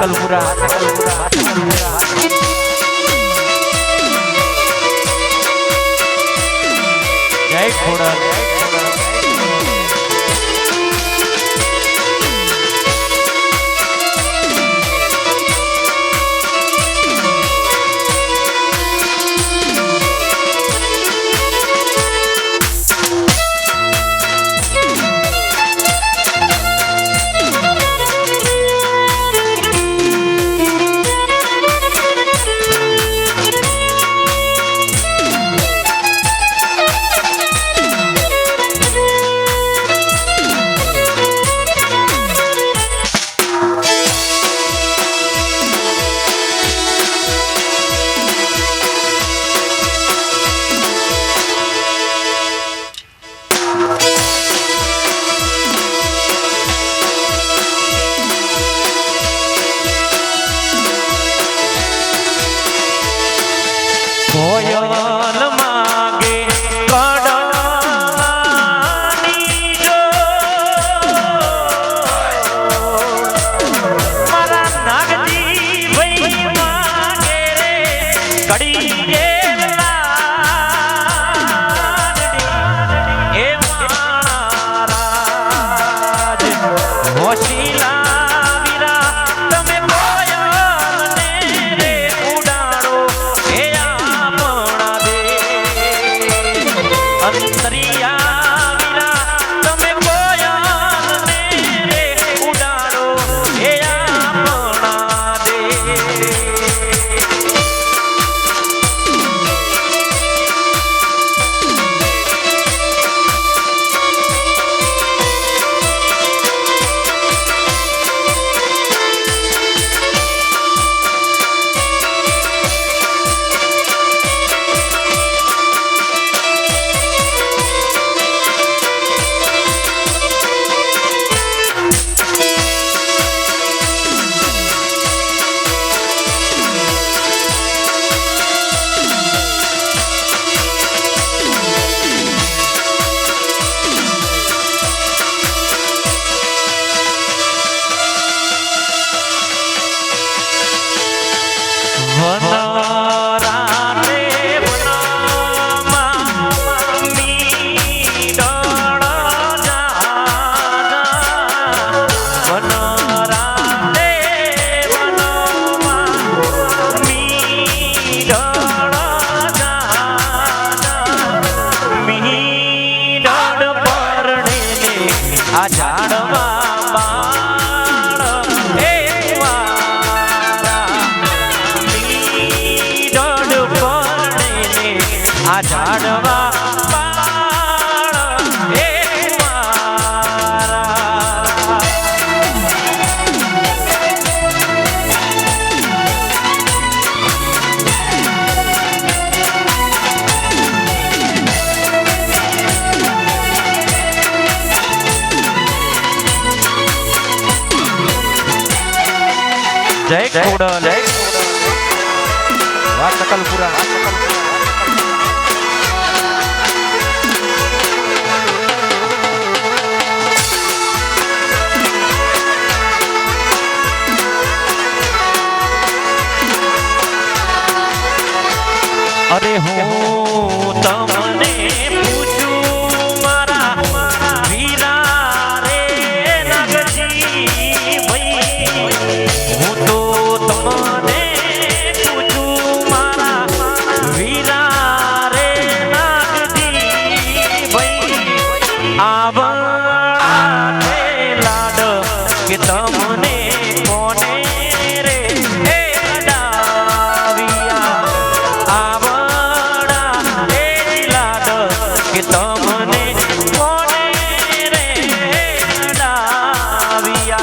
सकलपुरा जय खोड़ा जय खोड़ा जय सकलपुरा अरे हूँ तमने पूछू मारा वीरा रे नगजी भाई हूँ तो तमने पूछू मारा वीरा रे नगजी भाई आवड़े लाड के तमने कोने रे डाविया तमने कोने रे डाविया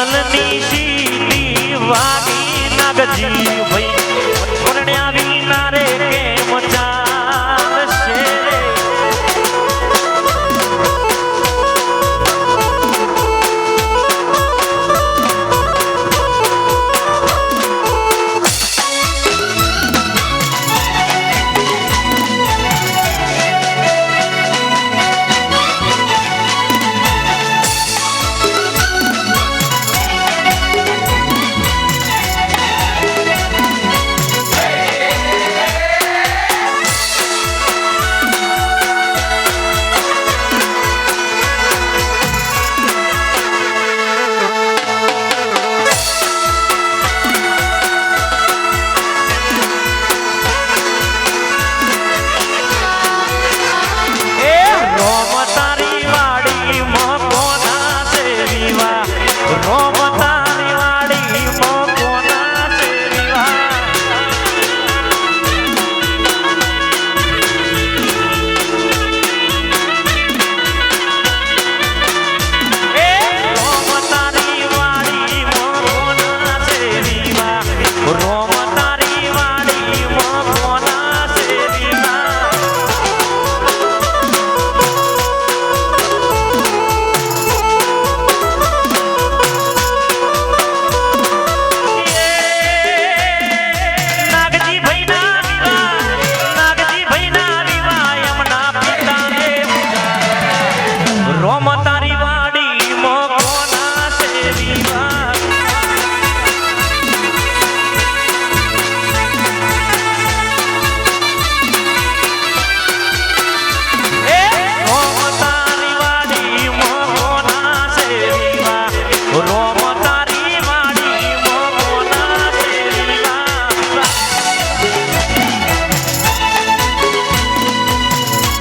તલની સીટી વાગી નાગજી ભાઈ પરણ્યા વિના રે કેમ ચાલશે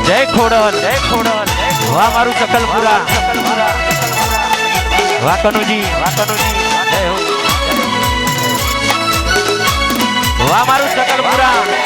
જય ખોડલ વાહ મારું ચકલપુરા વાહ કનુજી જય હો વાહ મારું ચકલપુરા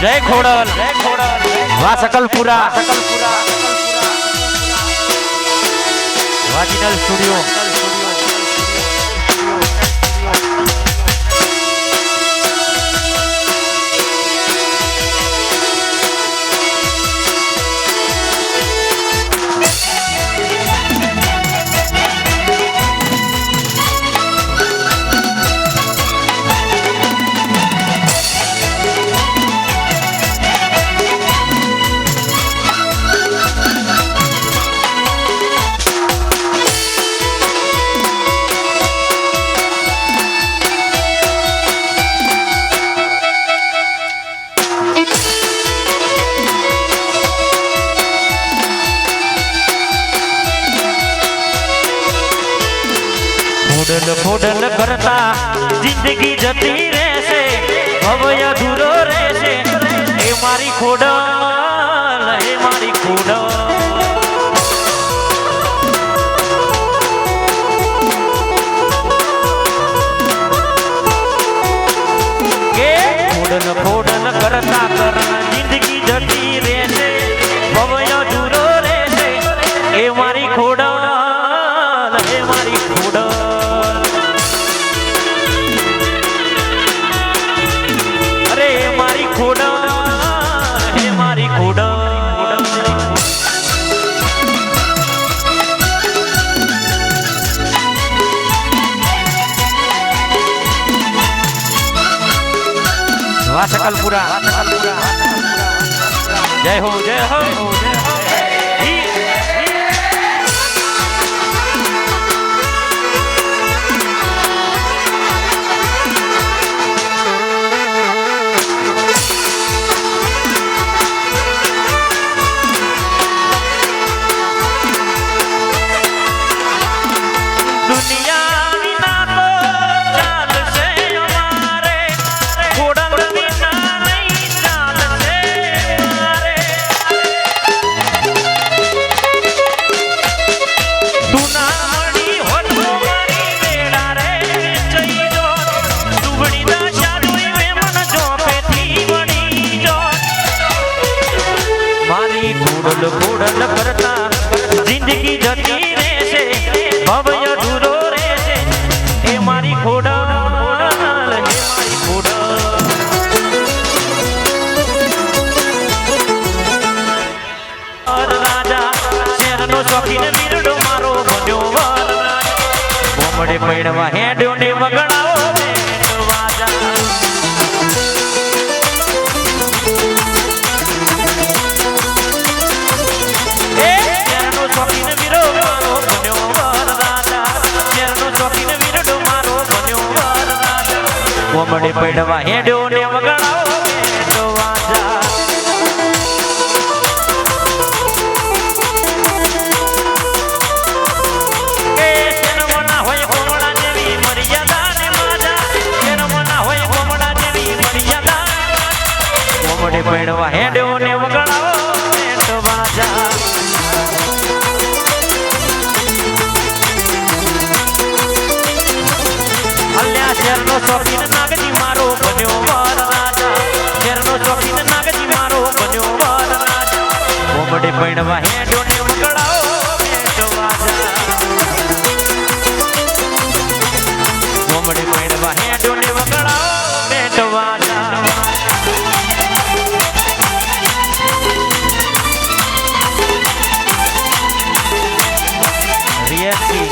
જય ખોડલ વાહ સકલપુરા વાજિનલ સ્ટુડિયો ખોડલ કરતા જિંદગી જતી રહેશે ભવ્ય અધૂરો રહેશે એ મારી ખોડલ એ મારી ખોડલ ખોડલ કરતા કરણ જિંદગી જતી રહેશે ભવ્ય અધૂરો રહેશે એ મારી ખોડલ એ મારી ખોડલ ખોડલ હે મારી ખોડલ વાસકલપુરા જય હો જય હો કુડલ કરતા જિંદગી જતી રહેશે ભવ્ય અધૂરો રહેશે એ મારી ખોડલ હે મારી ખોડલ રાજા શહેરનો શોખીન વીરડો મારો બન્યો મોમડે પૈણવા હેડ્યો ને વગડાવો વાજા કોમડે પડવા હેડ્યો ને વગડાવો તો વાજા એ શેરમના હોય કોમડા જેવી મર્યાદા ને માજા શેરમના હોય કોમડા જેવી મર્યાદા કોમડે પડવા હેડ્યો ને વગડાવો તો વાજા અલ્યા શેરનો શોખીન નાગજી મારો બન્યો વર રાજા શેરનો શોખીન નાગજી મારો બન્યો વર રાજા કોમડે પૈણવા હેડ્યો ને વગડાવો બેટો વાજા કોમડે પૈણવા હેડ્યો ને વગડાવો બેટો વાજા રિયાસી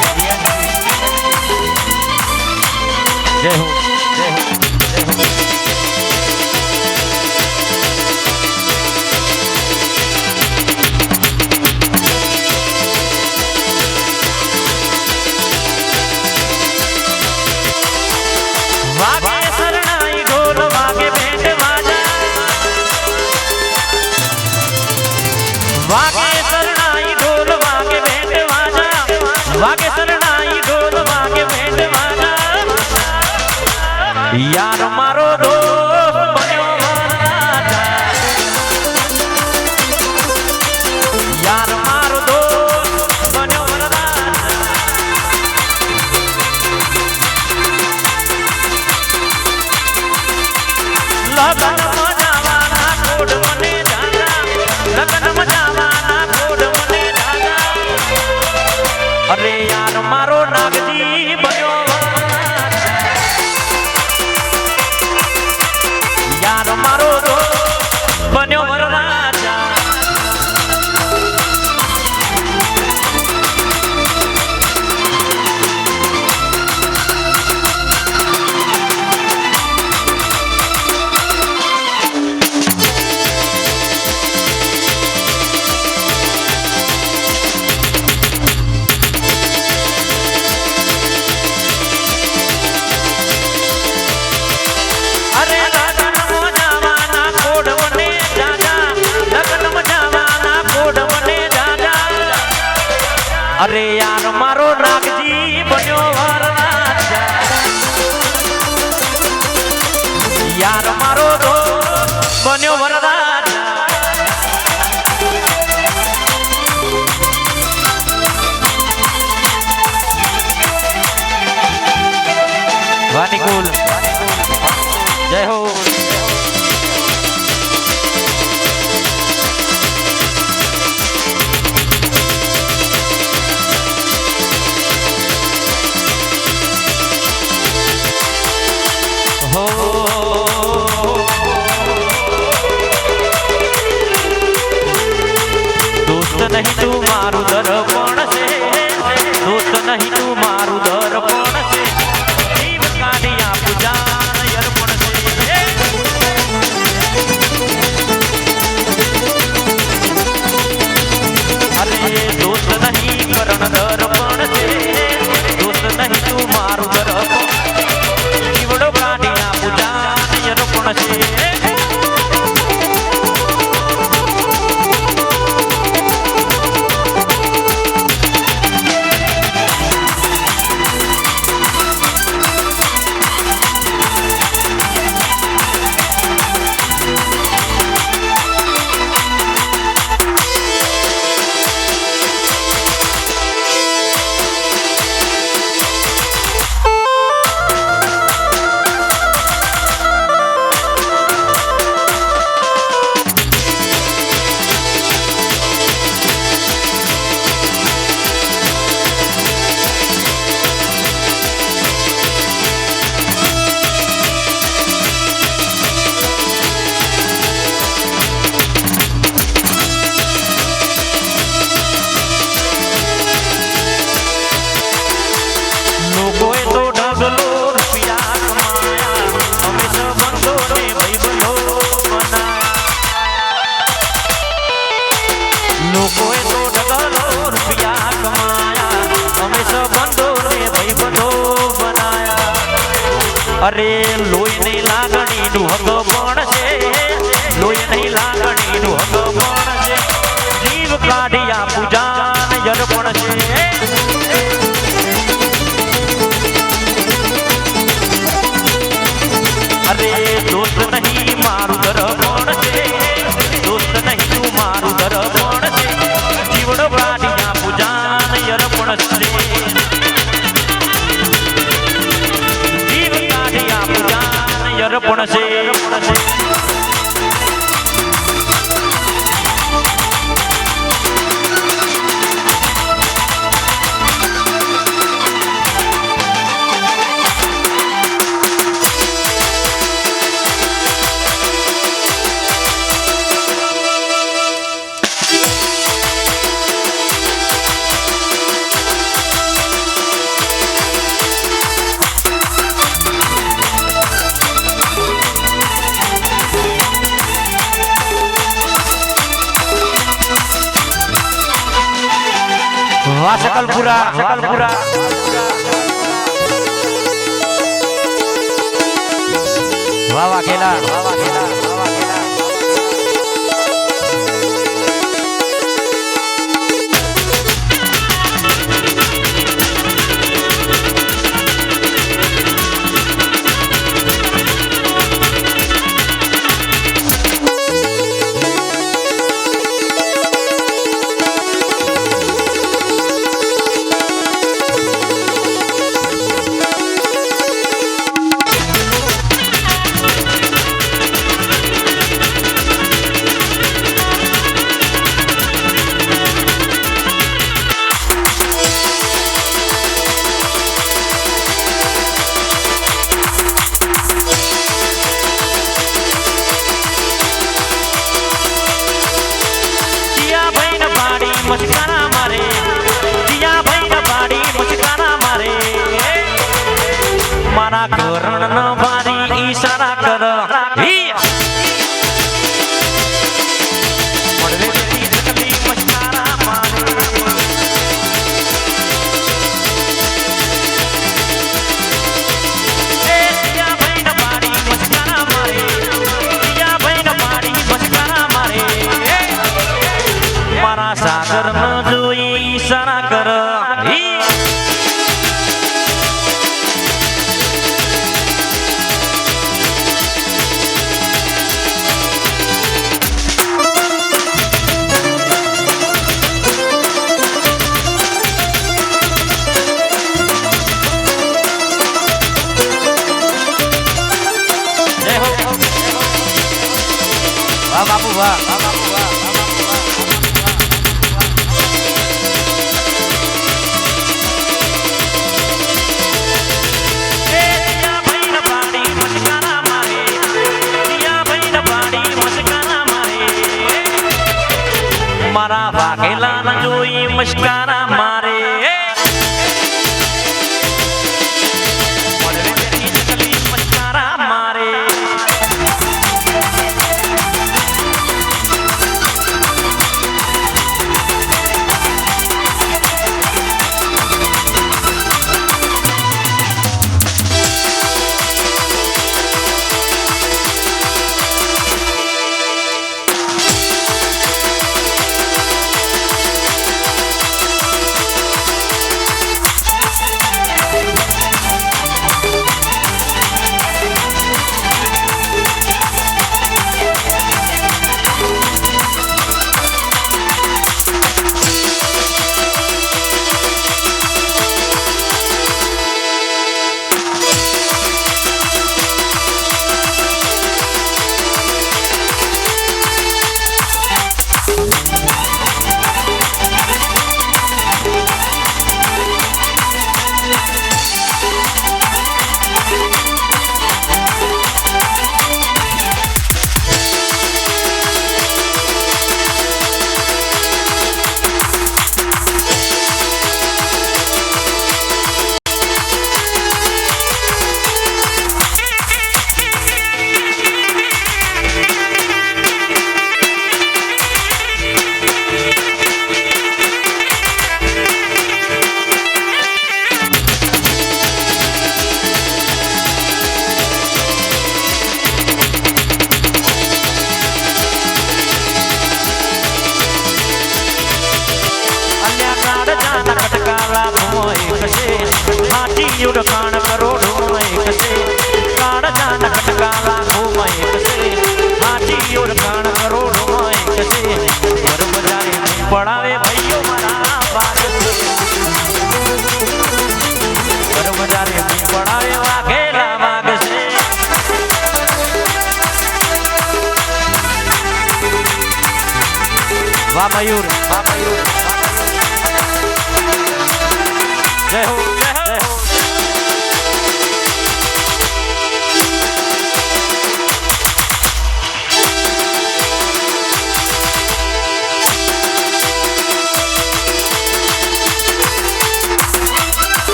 જય હો જય હો વાગે શરણાઈ ઢોલ વાગે બેટ વાજા વાગે શરણાઈ ઢોલ વાગે બેટ વાજા વાગે શરણાઈ ઢોલ વાગે બેટ વાજા યાર મારો દોસ્ત બન્યો વરરાજા યાર મારો દોસ્ત બન્યો વરરાજા લગનમાં જવાના કોડ મને દાદા લગનમાં જવાના કોડ મને દાદા અરે યાર મારો નાગજી બન્યો યાર મારો દોસ્ત બન્યો વરરાજા અરે યાર મારો નાગજી બન્યો વરરાજા યાર મારો દોસ્ત બન્યો વરરાજા વાનિકુલ જય હો हो પડશે. અરે લોહી નહીં લાગણી નું હક પણ છે, લોહી નહીં લાગણી નું હક પણ છે, જીવ કાઢી આપું જાન અર્પણ છે. અરે દોસ્ત નહીં મારું દર્પણ છે, દોસ્ત નહીં તું મારું દર્પણ છે, જીવડો કાઢી આપું જાન અર્પણ છે. અર્પણ છે. વાહ શકલપુરા, શકલપુરા વાહ વાહ ખેલા, વાહ વાહ ખેલા, વાહ વાહ ખેલા. મસ્કાના મારે જીયા ભાઈ ના પાડી મસ્કાના મારે મારા કરણ ન ભારી ઈશારા કર સાગર ન જોઈ ઈશારા કર વાહ બાપુ વાહ, વાહ બાપુ વાહ. મારા વાઘેલા ન જોઈ મસ્કારા મારે મસ્કારા મારે હાચી ઉડખાણ કરોડોમાં એક છે કાળજાના કટકા લાખોમાં એક છે હાચી ઉડખાણ કરોડોમાં એક છે બરોબજારે પડાવે ભાઈઓ મારા બાગ બરોબજારે પડાવે વાઘેલા વાગ છે વાહ મયુર વાહ મયુર જય હો જય હો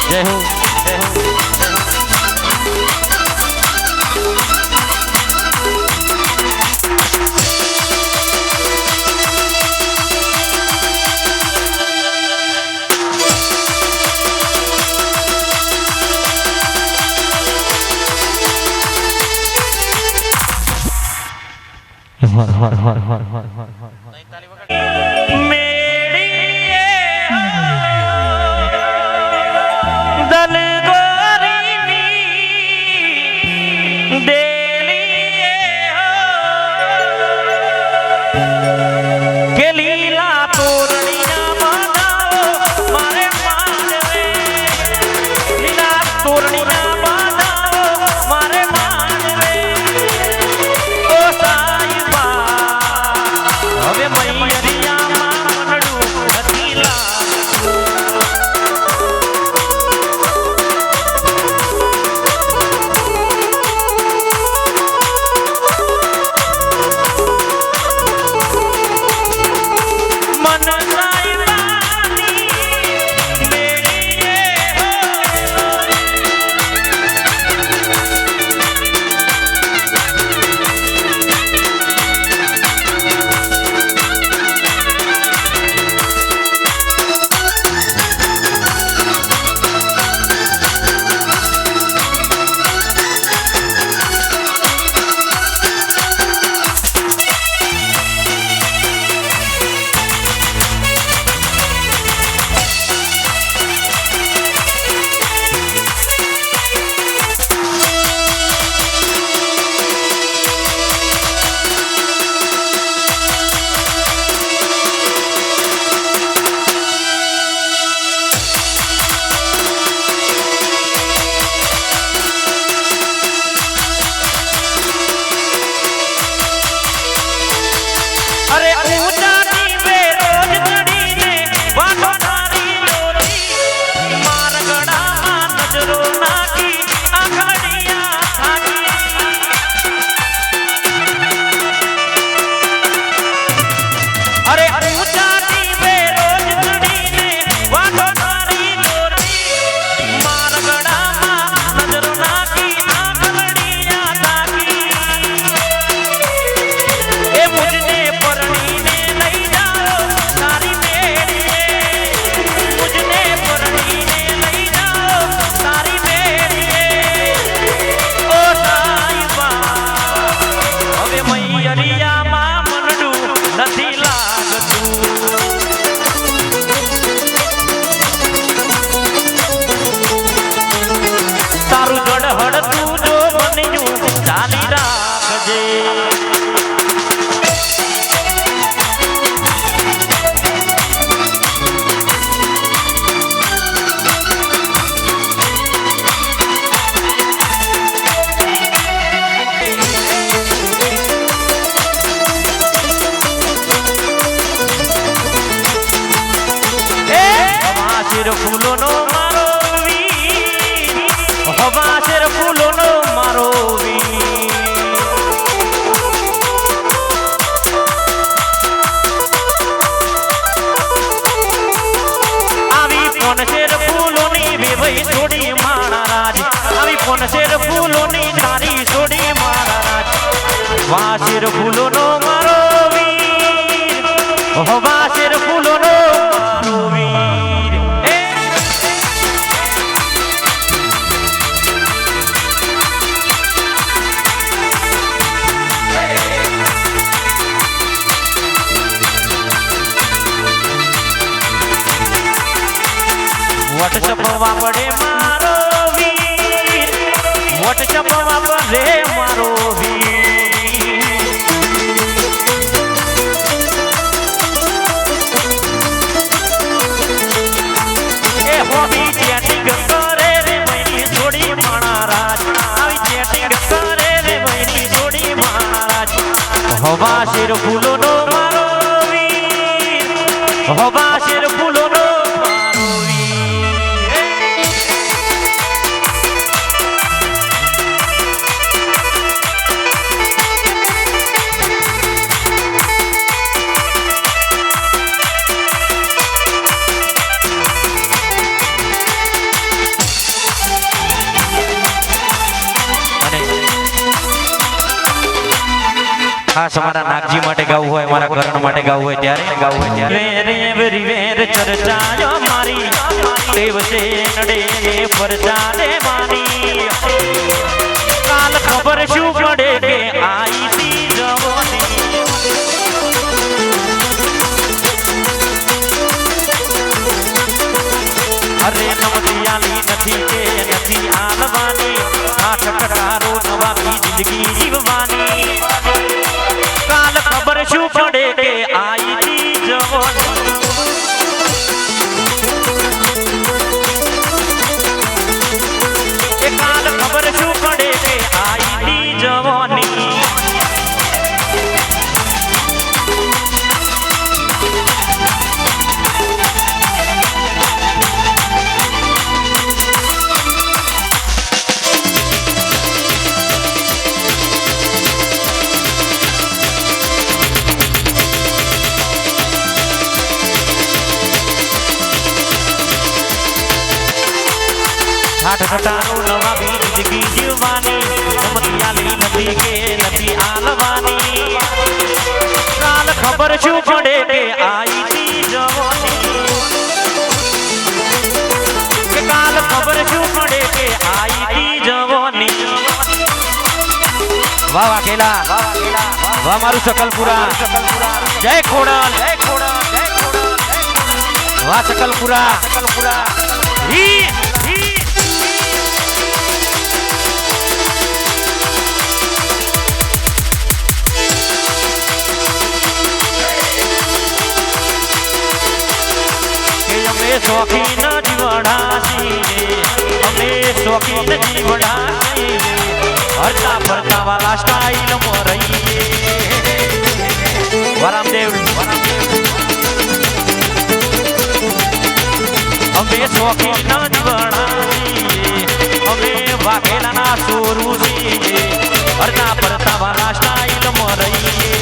जय हो जय हो ફૂલોનો મારો વીર હવાસેર ફૂલોનો મારો વીર આવી પોનશેર ફૂલોની વેવઈ છોડી મારા રાજ આવી પોનશેર ફૂલોની તારી છોડી મારા રાજ વાસેર ફૂલોનો મારો વીર હવાસેર ફૂલોનો મારો વીર પડે મારો વીર વોટ્સઅપ વાપરે મારો વીર એ હોબી ચેટિંગ કરે રે મૈની છોડી માણારાજ આવી ચેટિંગ કરે રે મૈની છોડી માણારાજ હવા શેર ફૂલોનો મારો વીર હવા શેર ફૂલોનો મારો વીર ખાસ અમારા નાગજી માટે ગાવું હોય અમારા કરણ માટે ગાવું હોય ત્યારે ગાવું હોય ત્યારે વેર વેર ચર્ચાયો મારી દેવસે નડે ને પરજા દે માની કાલ ખબર શું પડે કે આઈ સી જવાની અરે નમતિયાલી નથી કે નથી આલવાની આ ટકરારો નવા જિંદગી જીવવાની કાલ ખબર શું પડે કે આઈ તી જવાની એ કાલ ખબર શું પડે કે આઈ તી જવાની ઠાઠ નવા બી જિંદગી જીવવાની નમતિયાલી નથી કે નથી આલવાની કાલ ખબર શું પડે કે આઈ તી જવાની કે કાલ ખબર શું પડે કે આઈ તી જવાની વાહ વાહ ખેલા વાહ મારું સકલપુરા જય ખોડલ જય ખોડલ જય ખોડલ વાહ સકલપુરા હી શોખીન જીવડા છીએ અમે શોખીન જીવડા છીએ હરતા ફરતા વાલા સ્ટાઇલ માં રહીએ વરામદેવ અમે શોખીન જીવડા છીએ અમે વાઘેલાના સોરું છીએ હરતા ફરતા વાલા સ્ટાઇલ માં રહીએ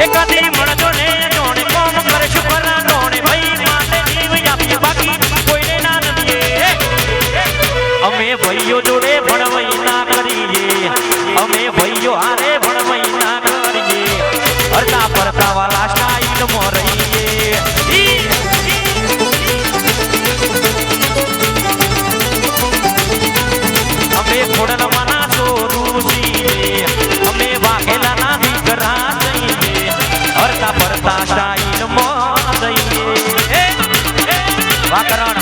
કદી મળજો ને જોણે કોમ કરશું કરા જોણે ભાઈ માટે જીવ આપીએ બાકી કોઈને ના નદીએ અમે ભાઈઓ જોડે ભણવઈ ના કરીએ અમે ભાઈઓ હારે ભણવઈ ના કરીએ હરતા ફરતા વાલા સ્ટાઇલ માં રહીએ અમે ખોડલવાના સોરું છીએ અમે વાઘેલાના દીકરા હરતા ફરતા સ્ટાઇલ માં દઈએ વાકરણ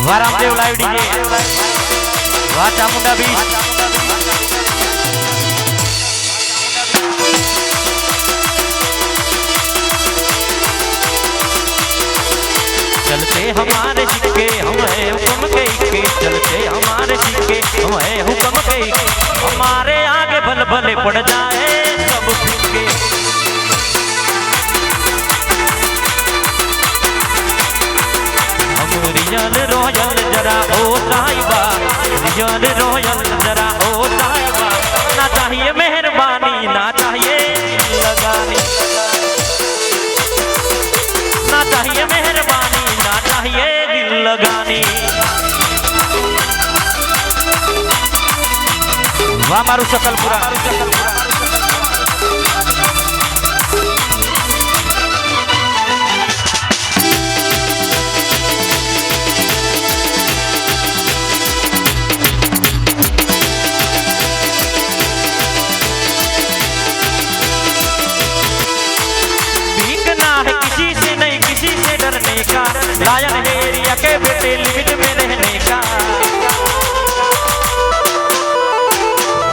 વારામદેવ લાઈવ ડીજે વાહ ચામુંડા બીચ चलते हमारे सिक्के हम है हुक्म के चलते हमारे सिक्के हम है हुक्म के हमारे आगे भल भले पड़ जाए सब फिक्के हम रियल रोयल जरा ओ साहिबा रियल रोयल जरा ओ साहिबा ना चाहिए मेहरबानी ना चाहिए लगानी ना चाहिए मेहरबानी ना चाहिए दिल लगानी वाह मारू सकलपुरा डरने का, लायन है एरिया के बेटे लिमिट में रहने का।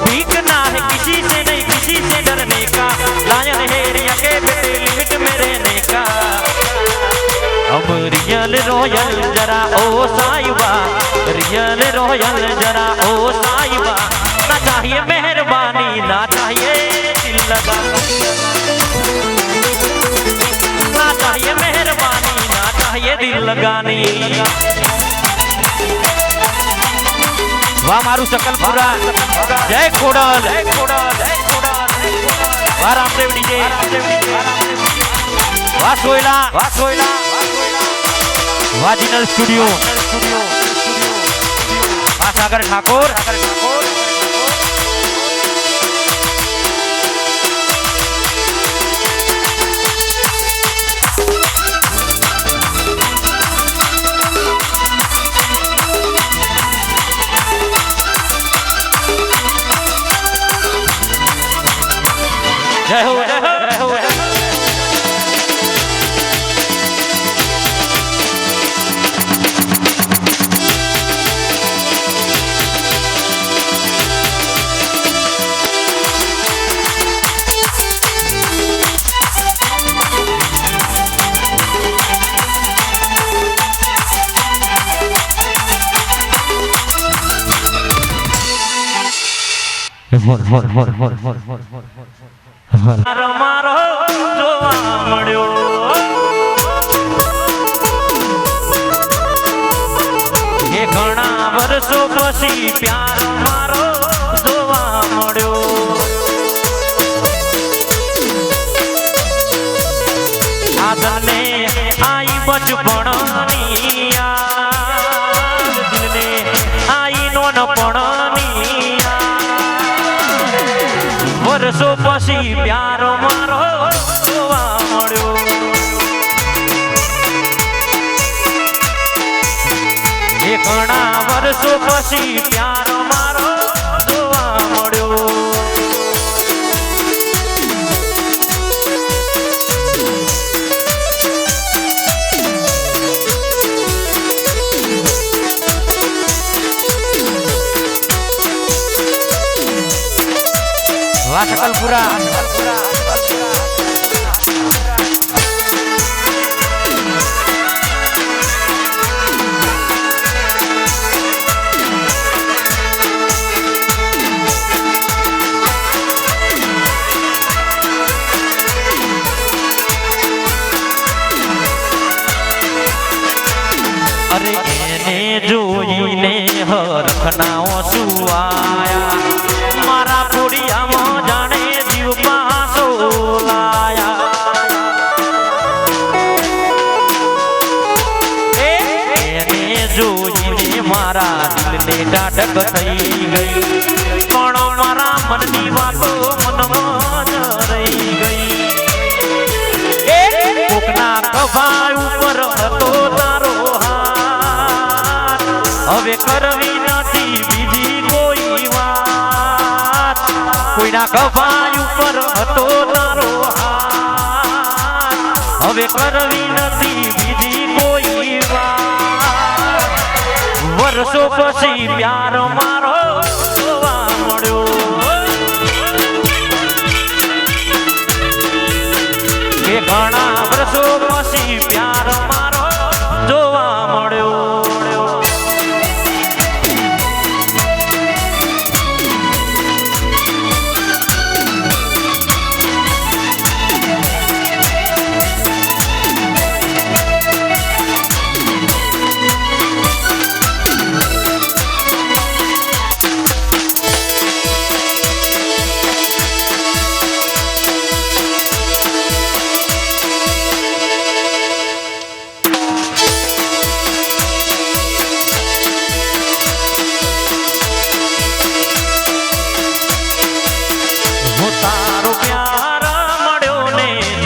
भीगना है किसी से नहीं, किसी से डरने का, लायन है एरिया के बेटे लिमिट में रहने का। हम रियल रॉयल जरा ओ साहिबा, रियल रॉयल जरा ओ साहिबा। ना चाहिए मेहरबानी, ना चाहिए दिल लगा, ना चाहिए मेहरबानी, ना चाहिए दिल लगानी। वाह मारू सकलपुरा, जय खोडल, जय खोडल, जय खोडल। वाह रामदेव डीजे, वाह सोयला, वाह सोयला, वाह जिनल स्टूडियो, वाह सागर ठाकुर, जय हो, जय हो, जय हो, जय हो। मारो जोवा मळ्यो, ये घणा वर्षो पछी प्यार मारो जोवा मळ्यो। आदने आई बचपणनी याद, दिलने आई नोनपणनी वर्षो पछी प्यार मारो जोवा मळ्यो। ए घणा वर्षो पछी प्यार मारो जोवा मळ्यो। वाह सकलपुरा, अरे एने जोईने हरखनाओ सुआया, मारा पुड़िया में जाने जीव पासो लाया। एने जोईने मारा दिल ने डाटक थई गई, पण मारा मननी वातो मનમાં रही गई। कोकना कभाय ऊपर હતો તારો હાથ, હવે કરવી નથી બીજી કોઈ વાત। કોઈના કભાય ઉપર હતો તારો હાથ, હવે કરવી નથી બીજી કોઈ વાત। વર્ષો પછી પ્યાર મારો જોવા મળ્યો, કે ઘણા વર્ષો પછી પ્યાર મારો જોવા મળ્યો।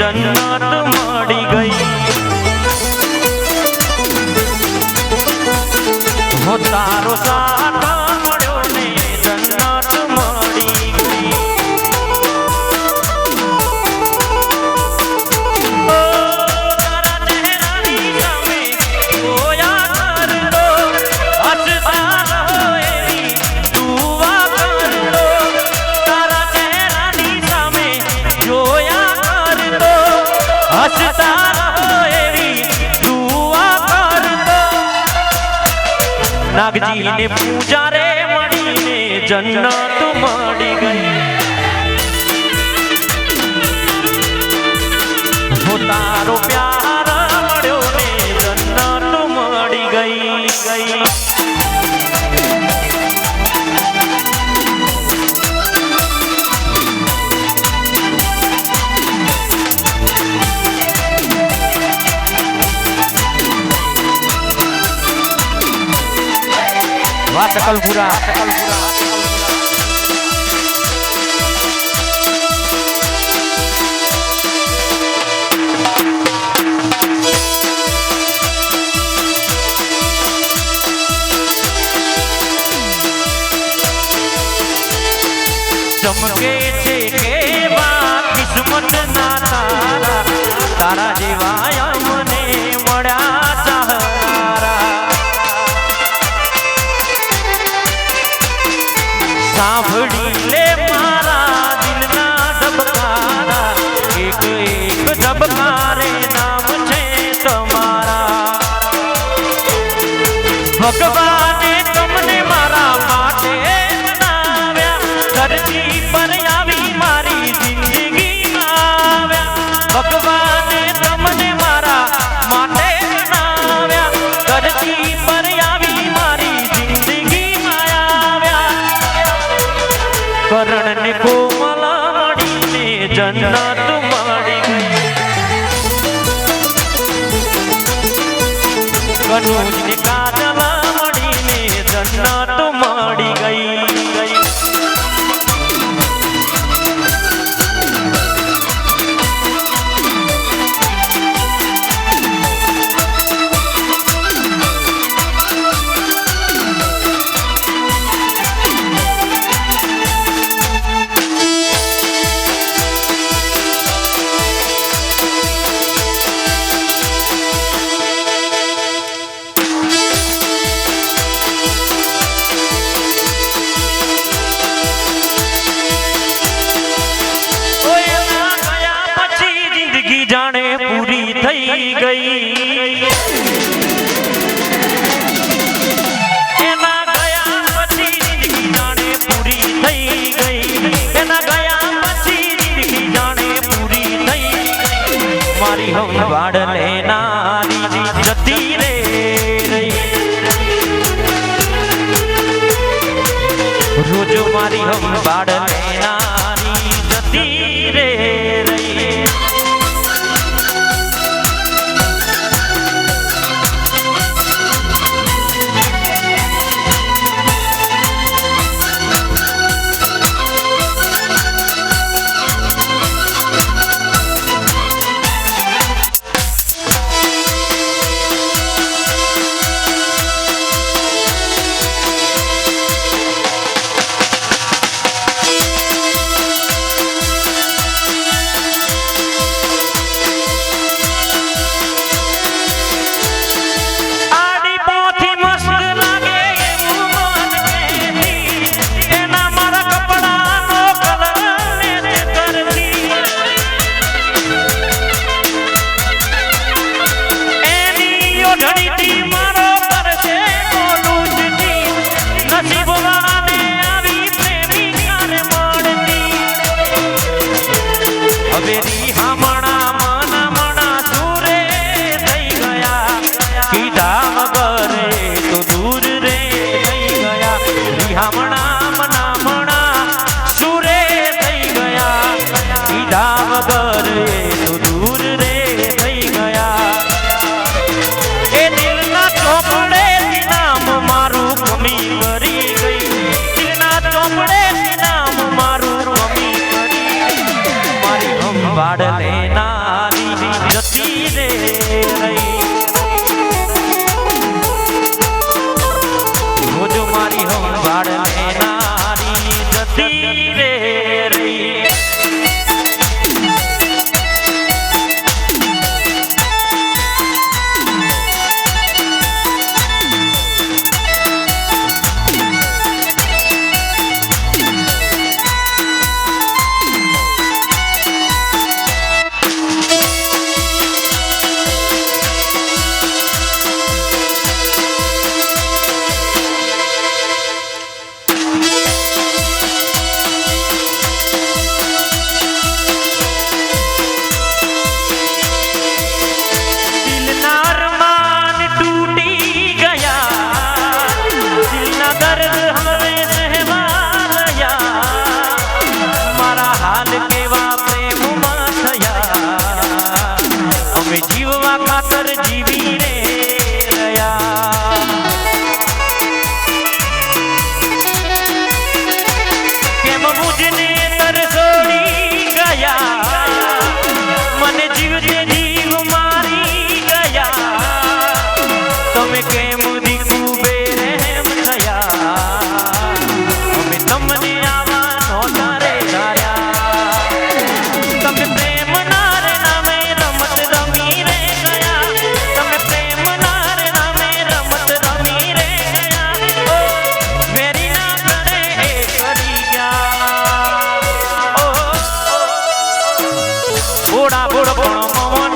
जन्नत मड़ी गई हो तारो साथ मळ्यो ने जन्नत मड़ी गई। ओ तारा चेहरानी सामे હસતા રહો એવી દુઆ કરતો નાગજીને પૂજા રે મળીને જન્નત મળી ગઈ તારો પ્યાર મળ્યો ને જન્નત મળી ગઈ વાહ સકલપુરા ચમકે છે કેવા કિસ્મત ના તારા તારા જેવા મને મળ્યા ચાહનારા સાંભળી લે મારા દિલના ધબકારા એક એક ધબકારે નામ છે તમારા ભગવાને તમને મારા માટે ધરતી પર આવી મારી જિંદગી આવ્યા ભગવાને તમને મારા માટે બનાવ્યા ધરતી પર આવી મારી જિંદગી આવ્યા કરણ ને કોમલ મળીને જન્નત મળી ગઈ કનુજ ને કાજલ મળીને જન્નત મળી ગઈ જાણે પૂરી થઈ ગઈ એના ગયા પછી જિંદગી જાણે પૂરી થઈ ગઈ એના ગયા પછી જિંદગી જાણે પૂરી થઈ ગઈ મારી હંભાળ લેનારી જતી રે રોજ મારી હંભાળ લેનારી જતી રે જીવતે જીવ મારી ગયા તમે કેમ દીકુ બેરેમ થયા અમે તમને આવા નહોતા રે ધાર્યા તમે પ્રેમ ના રે નામે રમત રમી રે ગયા તમે પ્રેમ ના રે નામે રમત રમી રે ગયા ઓ મેરી ના કરે એ કરી ગયા ઓ બોડા બોડ પણ મમન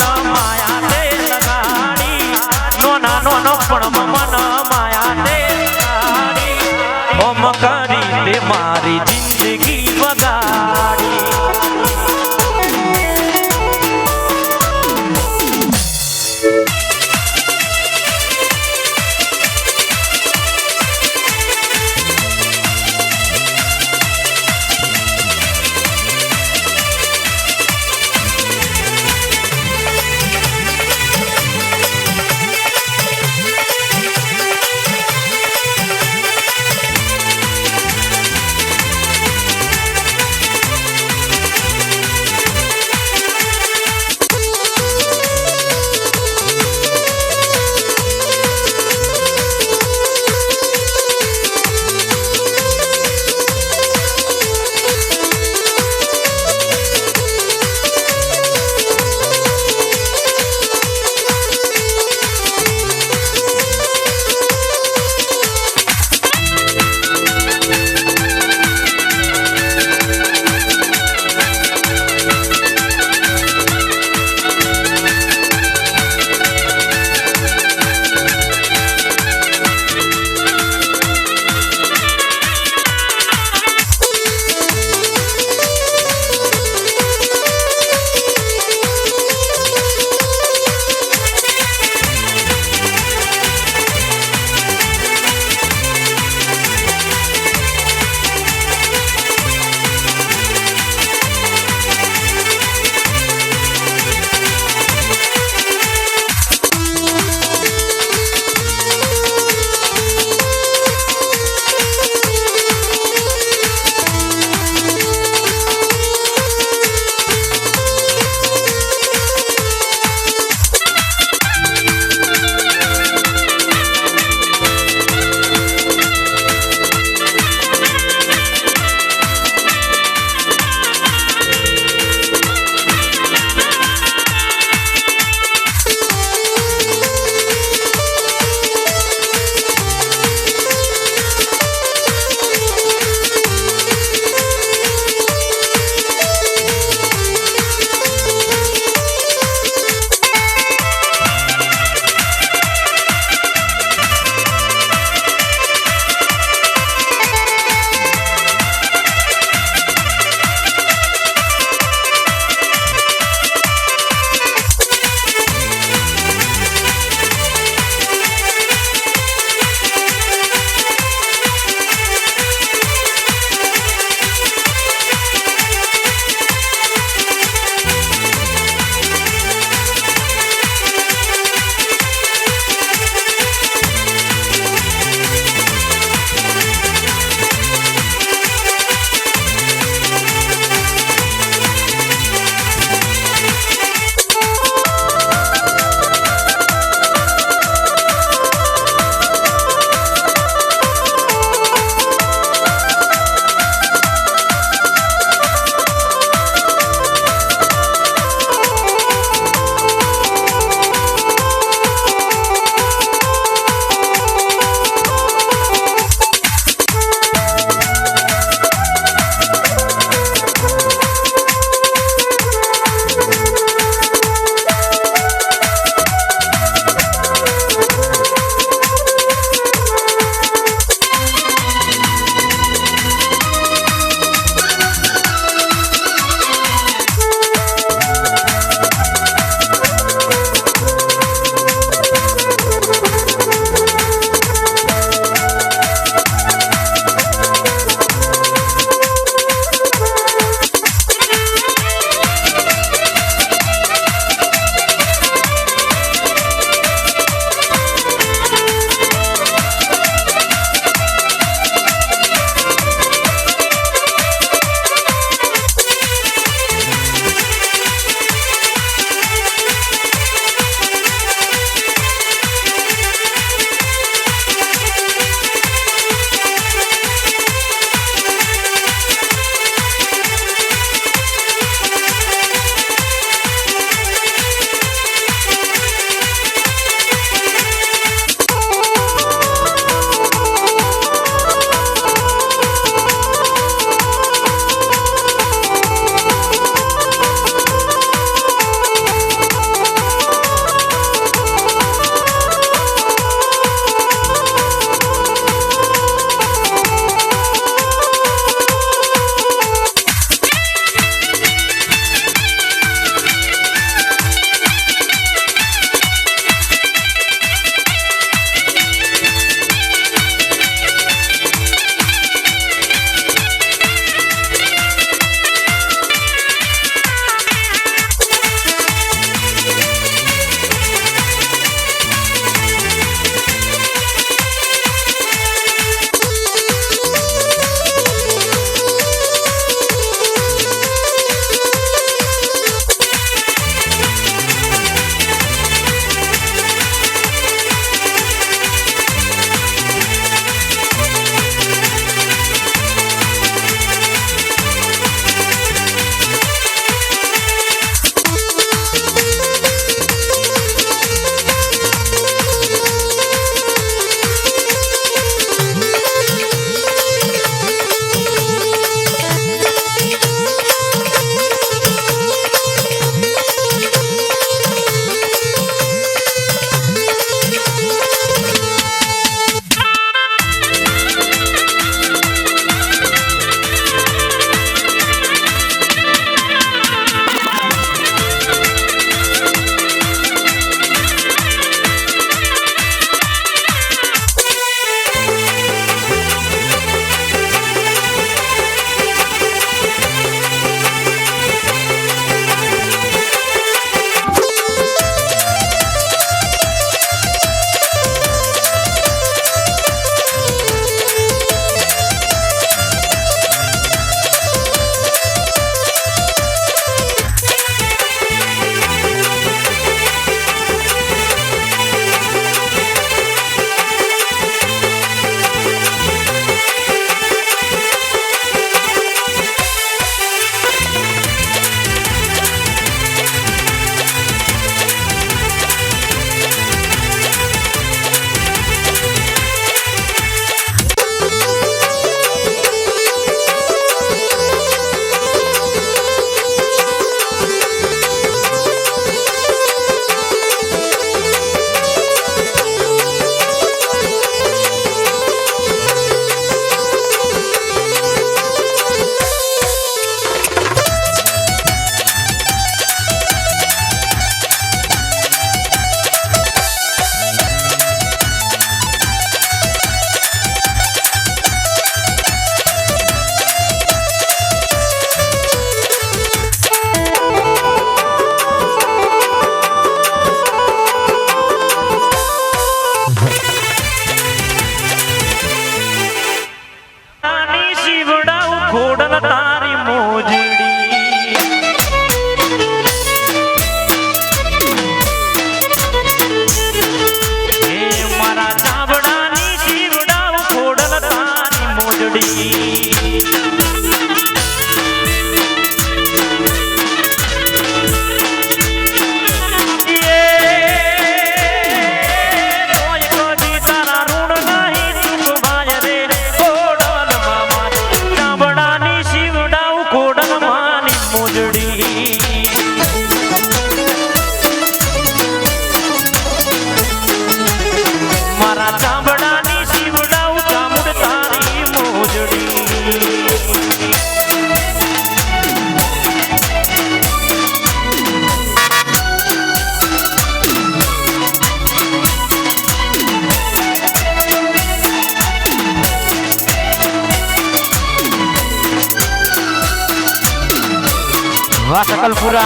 વાહ સકલપુરા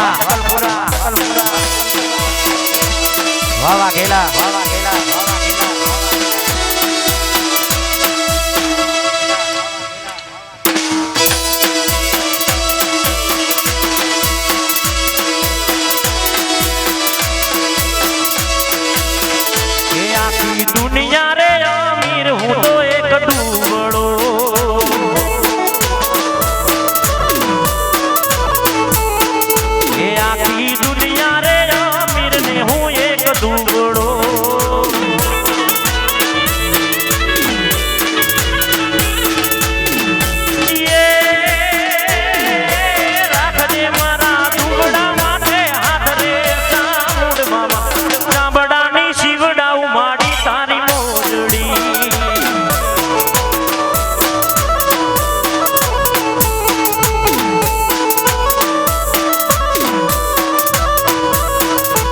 વાહ વાહ ખેલા दुनिया रे अमीर हूँ तो एक दुबड़ो ये आखी दुनिया रे अमीर ने हूँ एक दुबड़ो ये राख दे मारा दुबड़ा माथे हाथ रे सामुड़ मामा चांबड़ा नी शिवड़ा उमाड़ी तारी मोजड़ी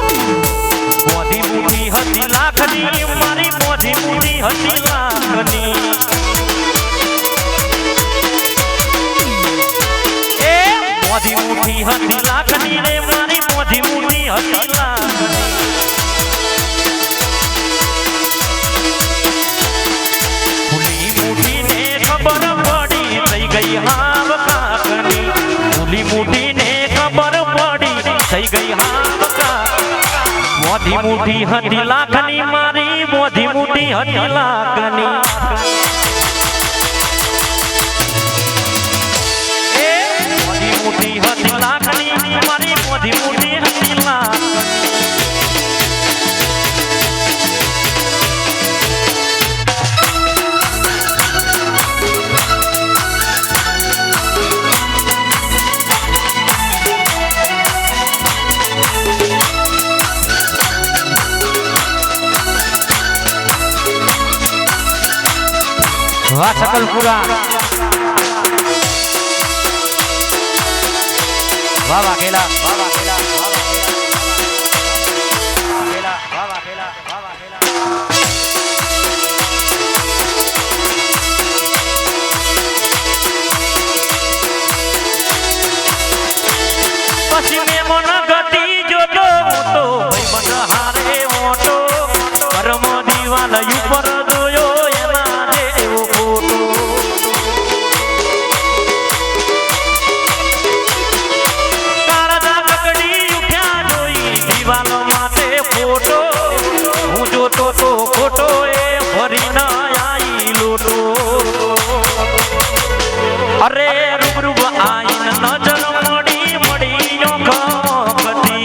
मोधी मुठी हती लाखनी मारी मोधी मुठी हती लाखनी ए मोधी मुठी हती लाखनी रे मारी मोधी मुठी हती लाखनी हाव काकनी फूली मुठी ने खबर पड़ी થઈ ગઈ હા મોધી મુઠી હતી લાખની મારી મોધી મુઠી હતી લાખની એ મોધી મુઠી હતી લાખની મારી મોધી મુઠી હતી લાખની वाह सकलपुरा वाह वाह खेला वाह वाह खेला वाह वाह खेला वाह वाह खेला वाह वाह खेला पश्चिमे मन गति जो तो भाई मन हारे ओटो परम दीवाल ऊपर दोयो फोटो हूँ जो तो फोटो ए भरी न आई लोटो अरे रूबरूब आई नजर मड़ी मड़ी गति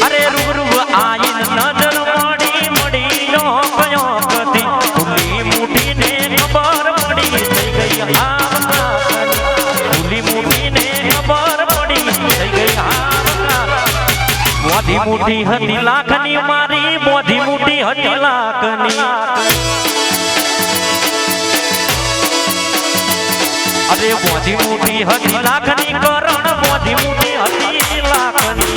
अरे रूबरूब आई नजर मड़ी मड़ी गति खुली मुठी ने खबर पड़ी थई गई मोधी मुठी हती लाखनी मारी मोधी मुठी हती लाखनी अरे मोधी मुठी हती लाखनी करण मोधी मुठी हती लाखनी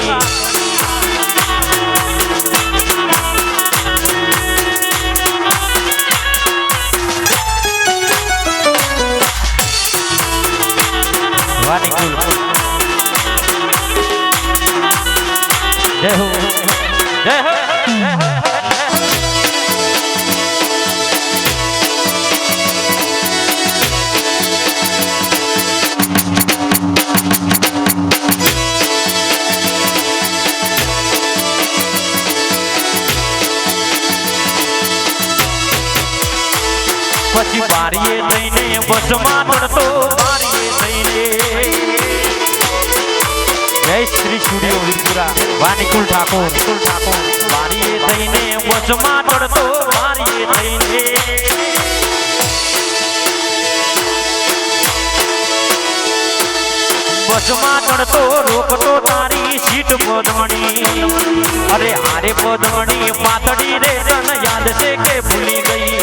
वानिकुल जय हो जय हो પછી બારીએ થઈને બસમાં ચડતો બારીએ થઈને जय श्री स्टूडियो वीरपुरा वानिकुल ठाकुर बारीए थईने बसमा चढ़तो बारीए थईने बसमा चढ़तो रोकतो तारी सीट पदमणी अरे हारे पदमणी पातड़ी रे तन याद से के भूली गई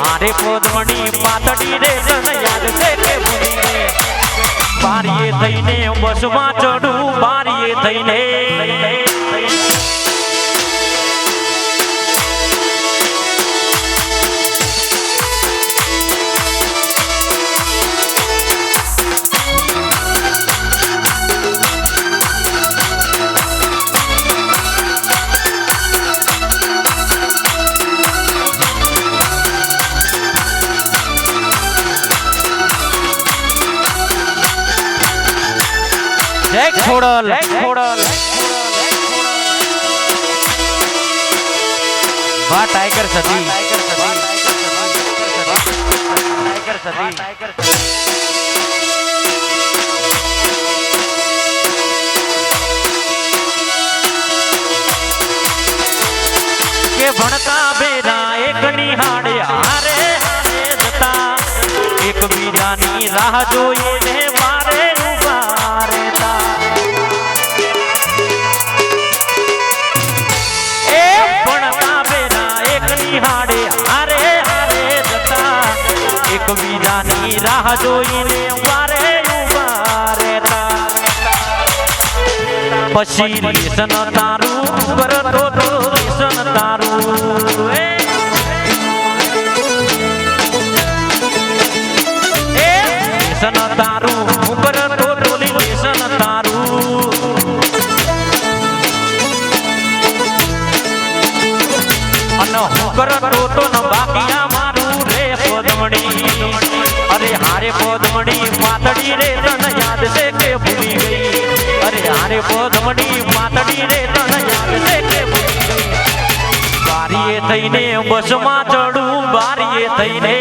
हारे पदमणी पातड़ी रे तन याद से के भूली गई बारीए थईने बसमा चढ़ू बारीए थईने ખોડલ વાહ ટાઈગર સતી કે ભણતા બેરા એક નિહાળે હારે હારે જતા એકબીજાની રાહ જોઈને મારે ઉભા રહેતા એ ભણતા બેરા એક નિહાળે હારે હારે જતા એકબીજાની રાહ જોઈને મારે ઉભા રહેતા પછી લેસન તારું કરતો તો લેસન તારું લેસન તારું કરતો તો લેસન તારું અને હું કરતો તો ન બાકીયા મારું રે પદમણી અરે હારે પદમણી પાતળી રે તન યાદ છે કે ભૂલી ગઈ અરે હારે પદમણી પાતળી રે તન યાદ છે કે ભૂલી ગઈ બારીએ થઈને બસમાં ચડું બારીએ થઈને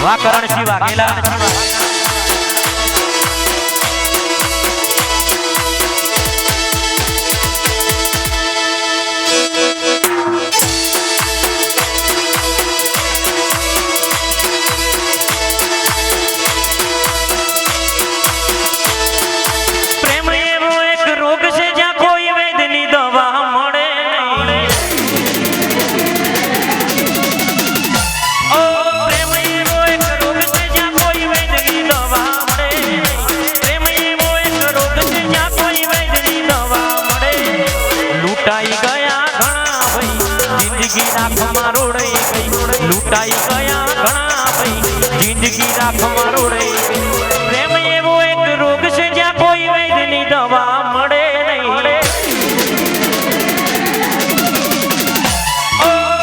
વાહ કરણસિંહ વાઘેલા પ્રેમ એવો એક રોગ છે જ્યાં કોઈ વૈદ્યની દવા મળે લૂંટાઈ ગયા ઘણા ભાઈ જિંદગી રાખમાં રોડાઈ ગઈ પ્રેમ એવો એક રોગ છે જ્યાં કોઈ વૈદ્યની દવા મળે નહીં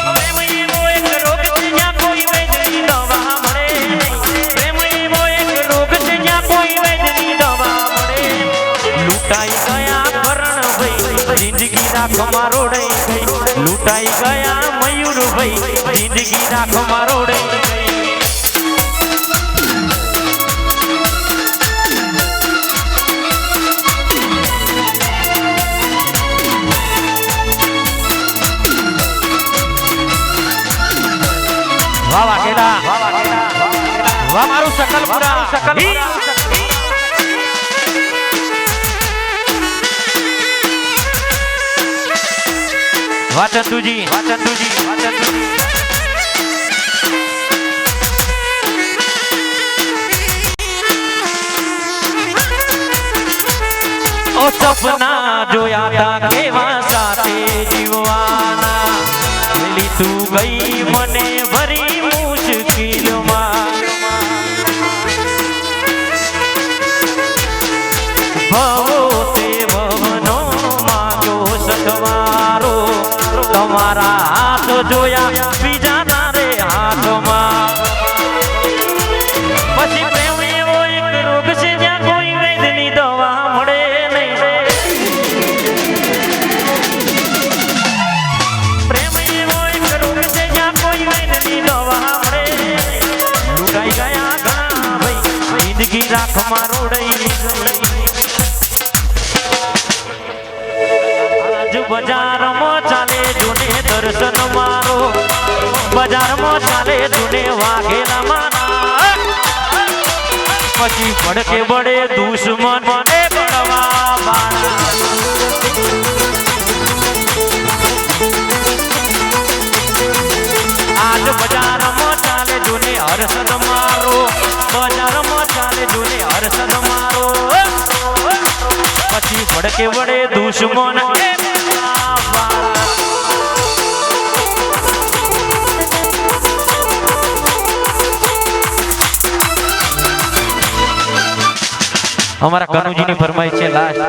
પ્રેમ એવો એક રોગ છે જ્યાં કોઈ વૈદ્યની દવા મળે પ્રેમ એવો એક રોગ છે જ્યાં કોઈ વૈદ્યની દવા મળે લૂંટાઈ ગયા કરણ ભાઈ જિંદગી રાખમાં રોડાઈ ગઈ લૂંટાઈ ગયા મયુર ભાઈ જિંદગી રાખમાં રોડાઈ ગઈ વાહ વાઘેલા વાહ મારું શકલપુરા વાહ ચંદુજી ઓ સપના જોયા તા કેવા સાથે જીવવાના લીધું ગઈ મને ભરી મુશ્કેલમાં ભવો તે ભવનો માગ્યો સથવારો તમારા હાથ જોયા બીજા તારે હાથમાં પછી પ્રેમ એવો એક રોગ છે જ્યાં કોઈ વૈદ્યની દવા મળે નહીં પ્રેમ એવો એક રોગ છે જ્યાં કોઈ વૈદ્યની દવા મળે લૂંટાઈ ગયા ઘણા ભાઈ જિંદગી રાખમાં રોડાઈ ગઈ બજારમાં ચાલે જૂને દર્શન મારો બજારમાં ચાલે જૂને વાઘેલા મારા પછી ભડકે બળે દુશ્મન મને બળવા બાળા આજ બજારમાં ચાલે જૂને હર્ષદ મારો બજારમાં ચાલે જૂને હર્ષદ મારો પછી ભડકે બળે દુશ્મન અમારા કનુજીની ફરમાઈ છે લાસ્ટ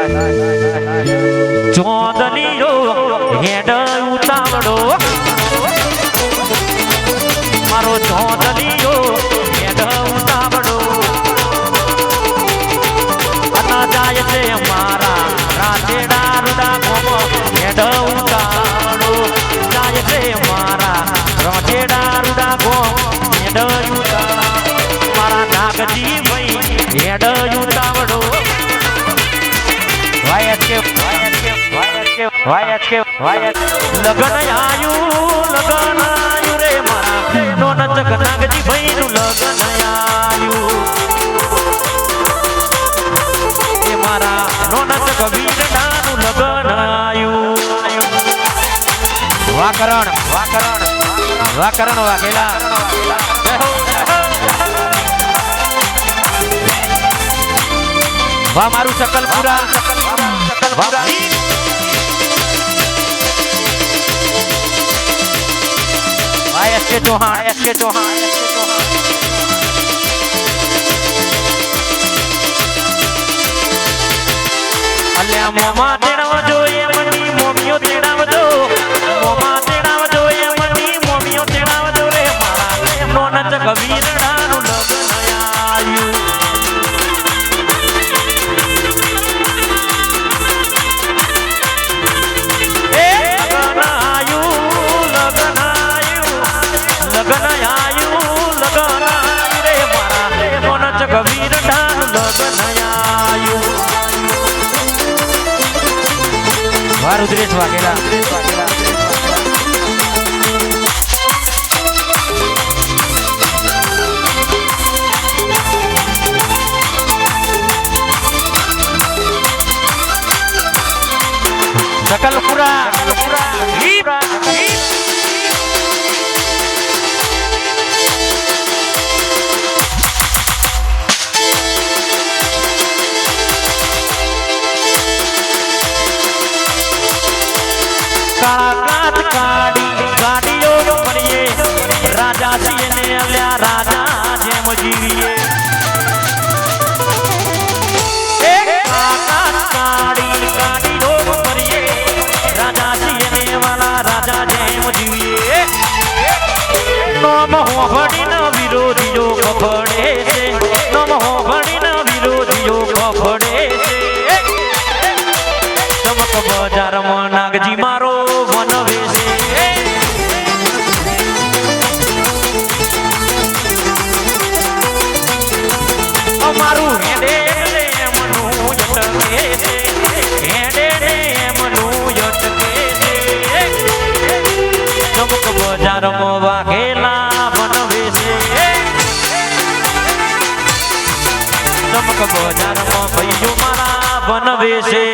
ચોદલીઓ હેડ ઉતાવળો મારો ચોદલીઓ હેડ ઉતાવળો અતા જાય છે મારા રાજેડા રૂડા ગોમો હેડ ઉતાવળો જાય છે મારા રાજેડા રૂડા ગોમ હેડ ઉતાવળો મારા નાગજી ભાઈ હેડ ઉતાવળો વાયત કે લગન આયુ રે મારા નો નચક નાગજી ભાઈ નું લગન આયુ એ મારા નો નચક વીરડા નું લગન આયુ વાકરણ વાઘેલા વાહ મારું શકલપુરા એસકે ચૌહાણ અલ્યા મોમાં તેડાવજો એ મની મોમીઓ તેડાવજો મોમાં તેડાવજો એ મની મોમીઓ તેડાવજો રે મારા એમનો નચ કવીરડાનું લગન આયુ રુદ્રેશ વાઘેલા શકલપુરા ગાડીઓ ફરીએ રાજા છીએ ને અલ્યા રાજા જેમ જીવીએ ગાડીઓ ફરીએ રાજા છીએ ને વાલા રાજા જેમ જીવીએ નોમ હોભડીને વિરોધીઓ કફડે છે નોમ હોભડીને વિરોધીઓ કફડે છે ચમક બજારમાં નાગજી મારો વનવે છે અમારું હેડે મનું યટકે છે હેડે મનું યટકે છે ચમક બજારમાં વાઘેલા વનવે છે ચમક બજારમાં ભાઈઓ મારા વનવે છે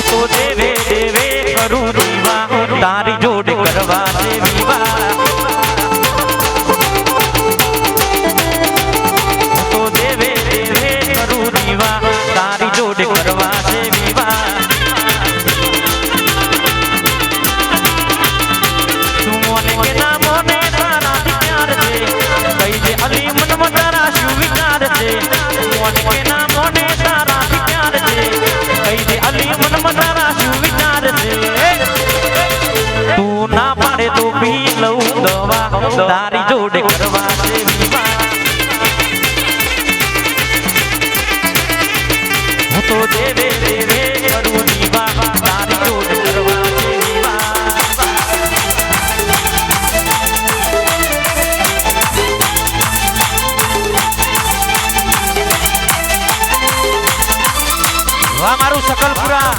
તો દેવે દેવે કરું દીવા તારી જોડે કરવા છે વિવાહ તો દેવે દેવે કરું દીવા તારી જોડે કરવા છે વિવાહ તું મને કે ના મને તારાથી પ્યાર છે કઈ દે અલી મનમાં તારા શું વિચાર છે મને કે ના મને તારાથી પ્યાર છે કઈ દે અલી મનમાં તારા શું વિચાર છે તું લઉં દવા તારી જોડે કરવા છે વિવાહ હું તો દેવે દેવે કરું વિવાહ તારી જોડે કરવા છે વિવાહ વાહ મારું શકલપુરા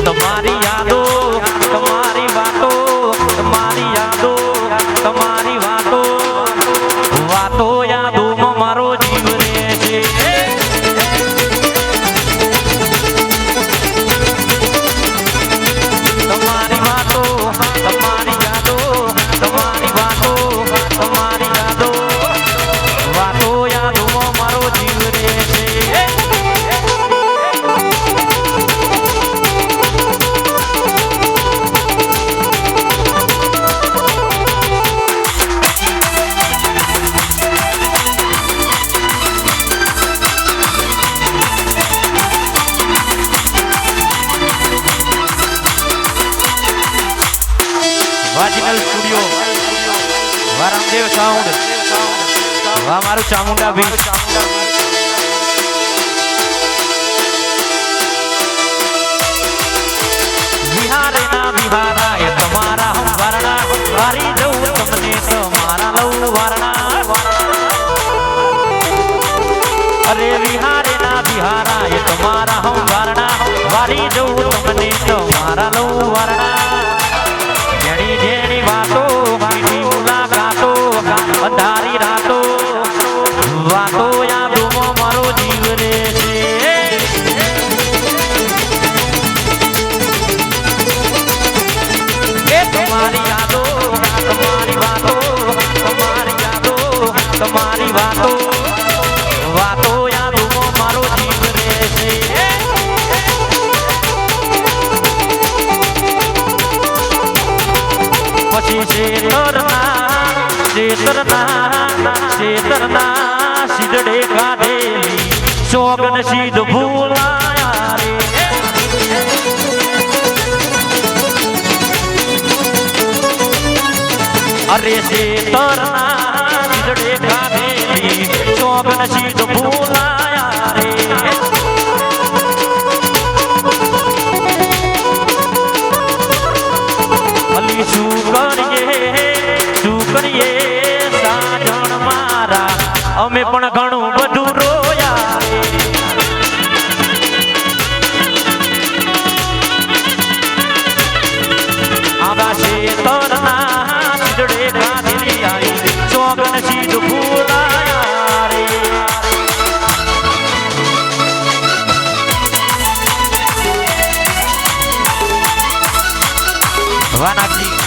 તમારી યાદો તમારી વાતો તમારી યાદો તમારી વાતો વાતો યાદોમાં મારો જીવ રહે છે તમારી વાતો તમારી યાદો તમારી વાતો તમારી યાદો વાતો યાદોમાં મારો જીવ રહે છે વાજિનલ સ્ટુડિયો વારામદેવ સાઉન્ડ વાહ મારું ચામુંડા ભાઈ વિહારે ના વિહારા એ તમારા હમ વારણા વારી જવું તમને તમારા લઉં વારણા અરે વિહારે ના વિહારા એ તમારા હમ વારણા વારી જવું તમને તમારા લઉં વારણા જેણી વાતો મીઠી મુલાકાતો અંધારી રાતો વાતો યાદોમાં મારો જીવ રહે છે એ તમારી યાદો તમારી વાતો તમારી યાદો તમારી વાતો વાતો યાદોમાં મારો જીવ રહે છે પછી શેતરના સીધડે કાઢેલી સોગન સીધ ભૂલાયા રે અરે શેતરના સીધડે કાઢેલી સોગન સીધ ભૂલાયા રે અલી શું કરીએ સાજણ મારા અમે પણ ઘણું બધું રોયા આવા શેતરના સીધડે કાઢેલી આવી સોગન સીધું ભૂલાયા રે વાનાજી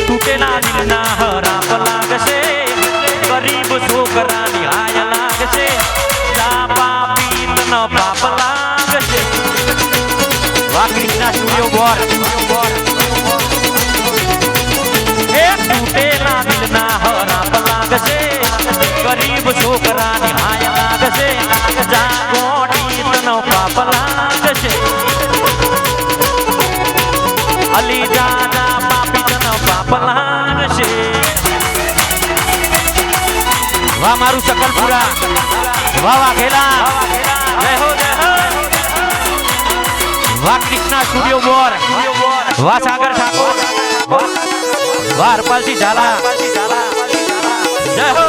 તૂટેલા દિલના હરાપ લાગશે ગરીબ છોકરાની હાય લાગશે ચાપા પીતનો પાપ લાગશે વાહ કૃષ્ણા સ્ટુડિયો બોર એ તૂટેલા દિલના હરાપ લાગશે ગરીબ છોકરાની હાય લાગશે જાગોડીતનો પાપ લાગશે અલી જાજા પાપીતનો પાપ લાગશે વાહ મારું શકલપુરા વાહ વાઘેલા જય હો વાહ કૃષ્ણા સ્ટુડિયો બોર વાહ સાગર ઠાકોર વાહ હરપાલસિંહ ઝાલા જય હો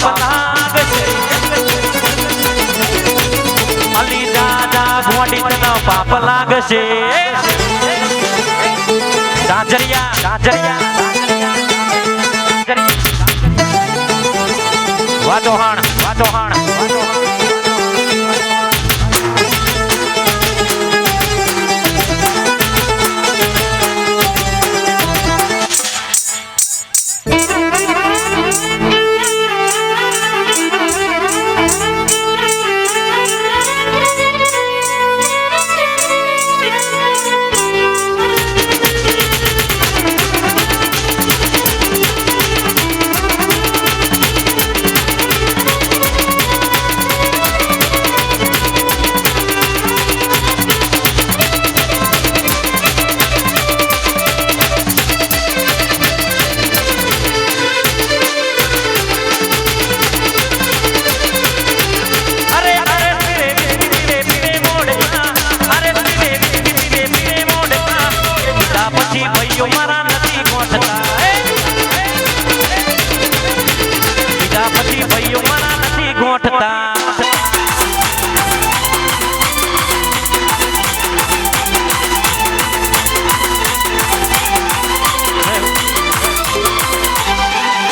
પાપ લાગશે અલી દાદા ગોડી તને પાપ લાગશે ગાજરિયા વાદોહાણ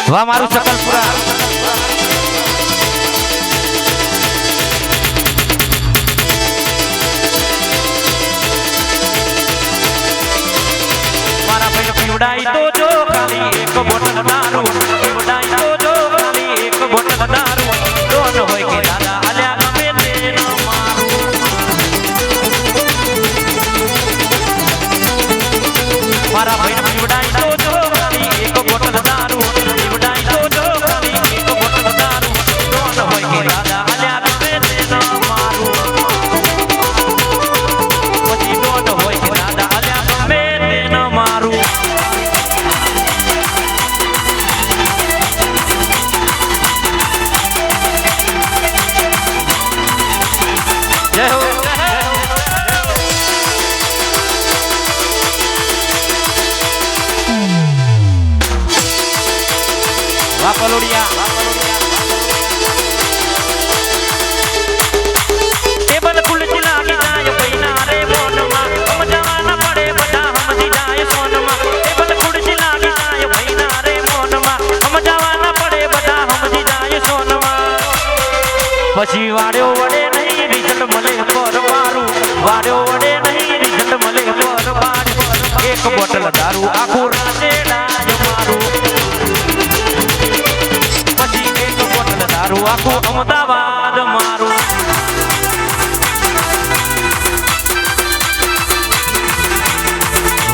વાહ મારું સકલપુરા મારા ભાઈ પીવડાઈ તો જો ખાલી એક બોટલ દારૂ પીવડાઈ તો જો ખાલી એક બોટલ દારૂ ડોન હોય કે દાદા આલ્યા ગમે તે ન મારું મારા ભાઈ પીવડાઈ તો જો ખાલી એક બોટલ દારૂ પછી વાડ્યો વડે નહીં રિઝલ્ટ મળે પર મારું વાડ્યો વડે નહીં રિઝલ્ટ મળે પર મારું એક બોટલ દારૂ આખું રાંદેડાય મારું પછી એક બોટલ દારૂ આખું અમદાવાદ મારું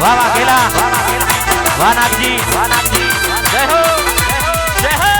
વાહ વાહ કેલા વાહ નાગજી જય હો જય હો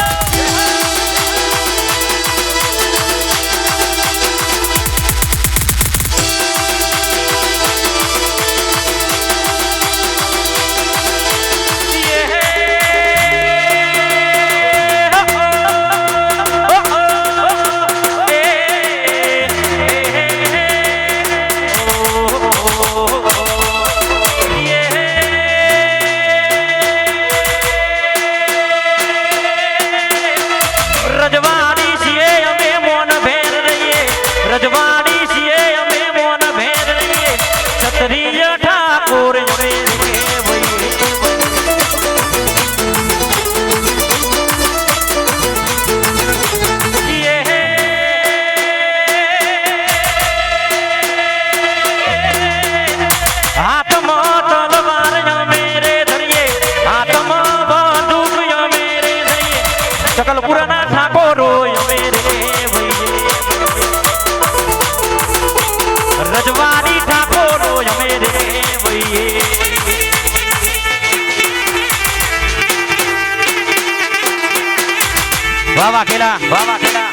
વાહ ખેલા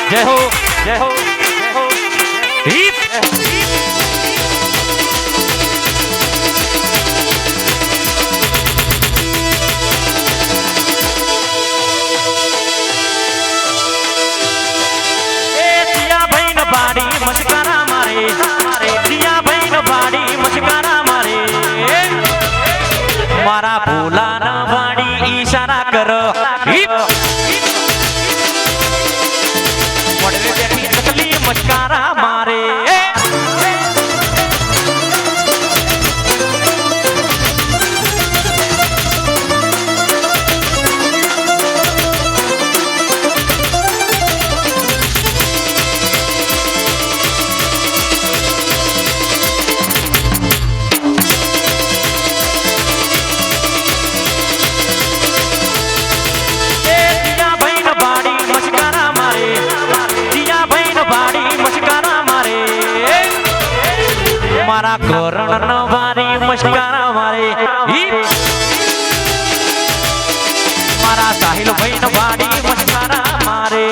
જય હો જય હો જય હો હિપ મસ્કારા મારે દિયા ભાઈ ન ભાડી મસ્કારા મારે મારા ભોલા ના ભાડી ઈશારા કર લીલા કરણ ન મારી મસ્કારા મારે મારા સાહિલ ભાઈ ન વાડી મસ્કારા મારે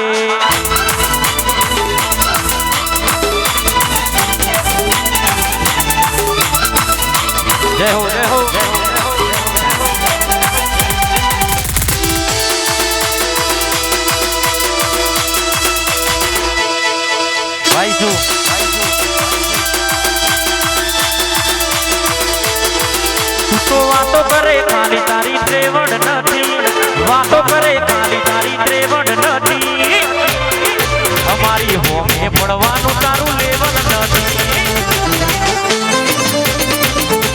જય હો જય હો ભાઈ શું તું તો વાતો કરે ખાલી તારી ત્રેવડ નથી વાતો કરે ખાલી તારી ત્રેવડ નથી અમારી હોમે પડવાનું તારું લેવલ નથી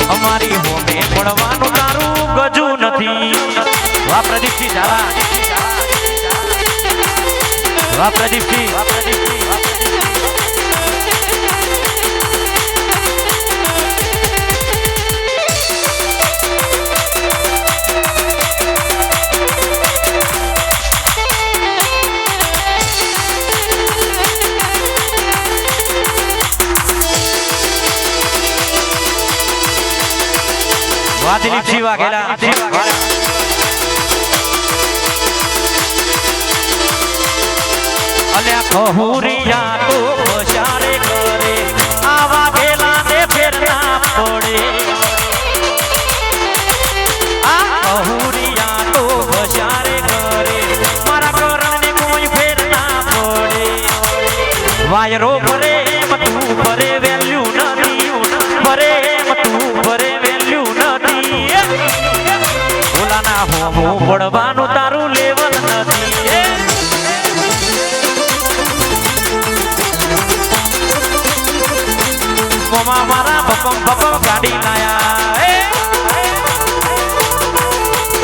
અમારી હોમે પડવાનું તારું ગજુ નથી વાહ પ્રદીપજી ઝાલા વાહ પ્રદીપજી દિલીપજી વાઘેલા અલ્યા કહુરિયા તો બજારે કરે આવા ગેલા ને ફેર ના પડે આ કહુરિયા તો બજારે કરે મારા કરણ ને કોઈ ફેર ના પડે વાયરો ભરે એમ તું ભરે વેલ્યુ નથી ભરે એમ તું ભરે વેલ્યુ નથી ઓલાના હોમો પડવાનું તારું લેવલ નથી મોમા મારા બપમ બપમ ગાડી લાયા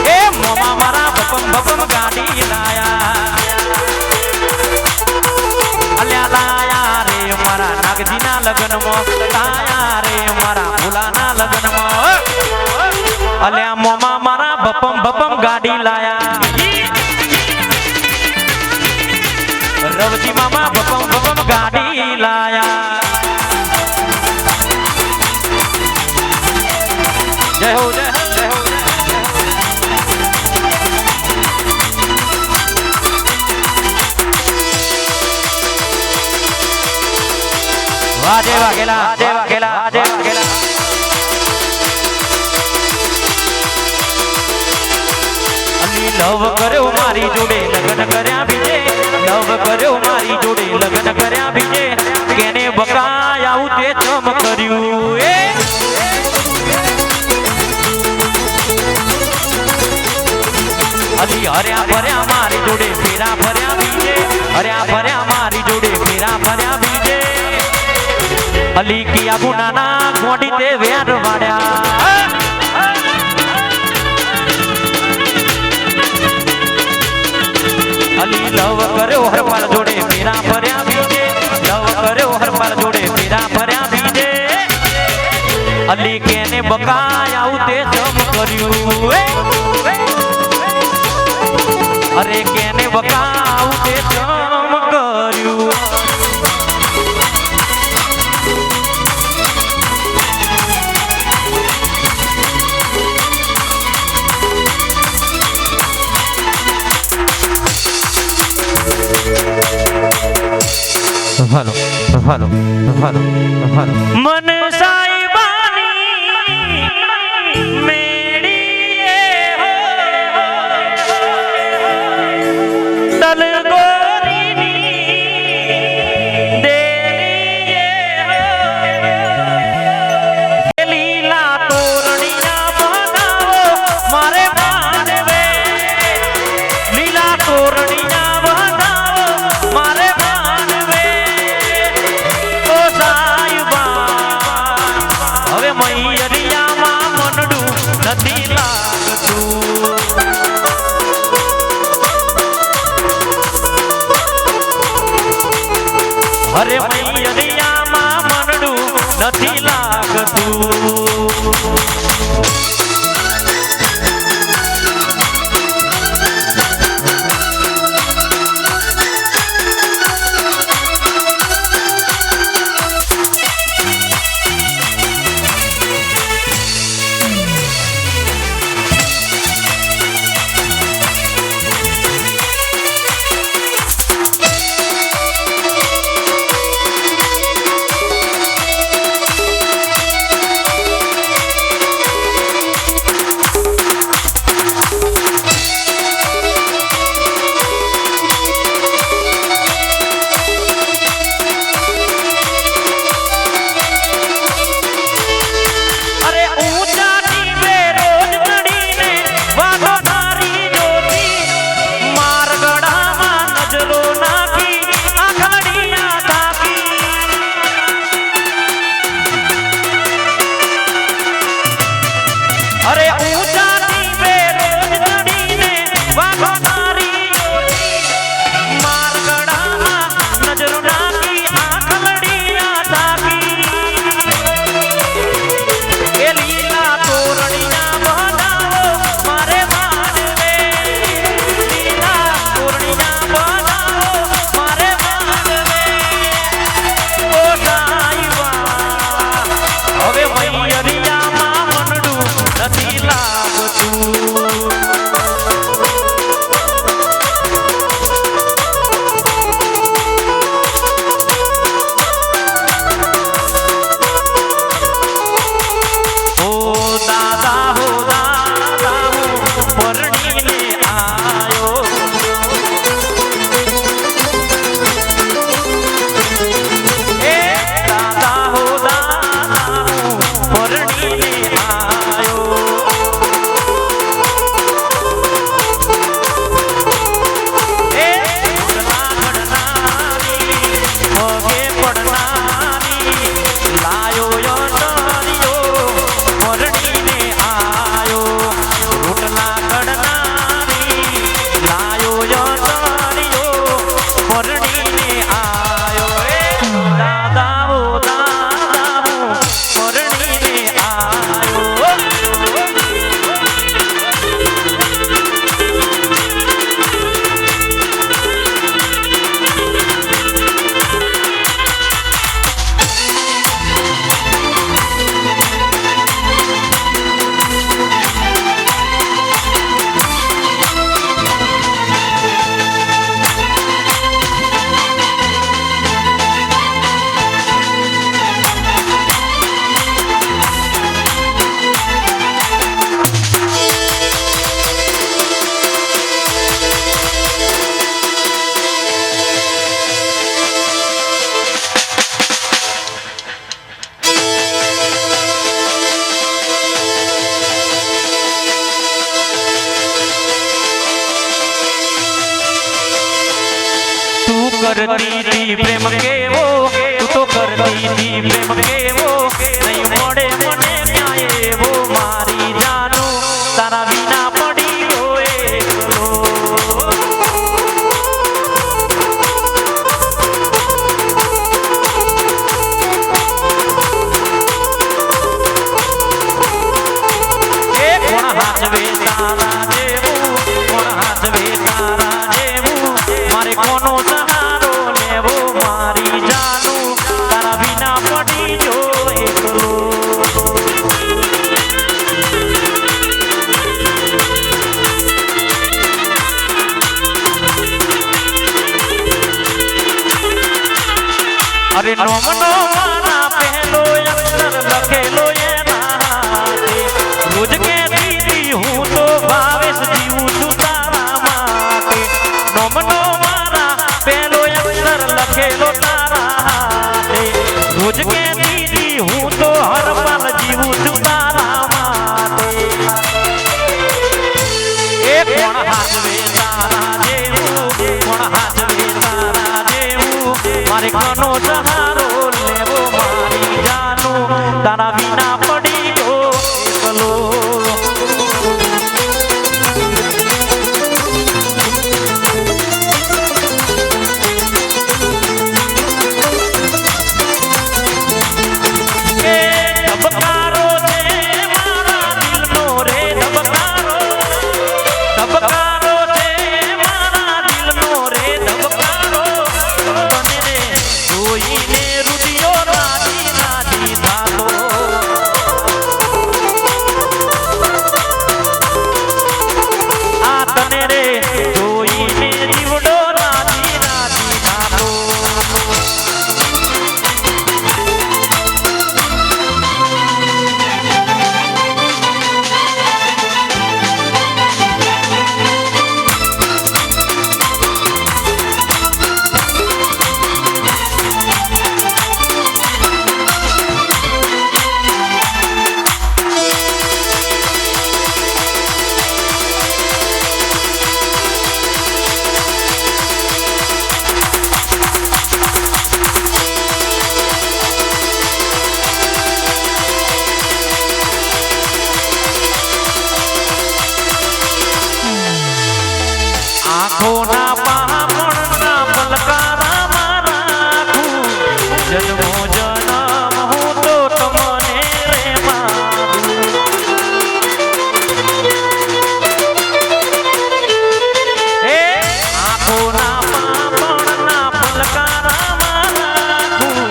એ મોમા મારા બપમ બપમ ગાડી લાયા અલ્યા લાયા રે મારા નાગજીના લગ્નમાં લાયા રે મારા ભૂલાના લગ્નમાં અલ્યા મોમા મારા બપમ બપમ ગાડી લાયા રવજી મામા બપમ બપમ ગાડી લાયા જય હો જય હો જય હો વાહ જય વાઘેલા જય વાઘેલા જય વાઘેલા લવ કર્યો મારી જોડે લગ્ન કર્યા બીજે લવ કર્યો મારી જોડે લગ્ન કર્યા બીજે કેને બકાય આવું તે ચમ કર્યું એ અલી હર્યા ભર્યા મારી જોડે ફેરા ભર્યા બીજે હર્યા ભર્યા મારી જોડે ફેરા ભર્યા બીજે અલી કિયા ગુનાના ગોડી તે વેર વાડ્યા અલી લવ કર્યો હરપાલ જોડે ફેરા ભર્યા બીજે લવ કર્યો હરપાલ જોડે ફેરા ભર્યા બીજે અલી કેને બકાય આવું તે જમ કર્યું અરે કેને બકાય આવું તે જમ કર્યું Follow. मन साईबानी मेरी हो दल गोरी देरी हो लीला तोरणिया बनाओ मारे मानवे लीला तोरणिया बनाओ मारे મૈયરિયામાં મનડું નથી લાગતું અરે મૈયરિયામાં મનડું નથી લાગતું करती थी प्रेम केवो तू तो करती थी प्रेम केवो नहीं मोड़े मने न्याय वो मारी जानू तारा बिना पड़ी होए कोण हाथ वे तारा देवू कोण हाथ वे तारा देवू मारे कोनो सहारो लेवो मारी जानू तारा बिना पड़ी जो एकलो अरे नोमनो मारा पहलो अक्षर लखेलो ये नाते रोज के दीदी हूँ तो भावेश जीवू छू तारा माते नोमनो मारा पहलो अक्षर लखेलो तारा हाथे रोज के दीदी हूँ तो हर पल जीवू छू तारा माते एक कोण हाथ वे तारा देवू कोण हाथ वे तारा देवू मारे कोनो सहारो लेवो मारी जानू तारा बिना पड़ी गो एकलो धबकारो छे मारा दिलनो रे धबकारो धबकारो छे मारा दिलनो रे धबकारो तने रे જોઈને રુદિયો રાજી રાજી થાતો આ તને રે જોઈને જીવડો રાજી રાજી થાતો આંખોના પાપણના પલકારામાં રાખું જન્મો જન્મ હું તો તમને રે મારું એ આંખોના પાપણના પલકારામાં રાખું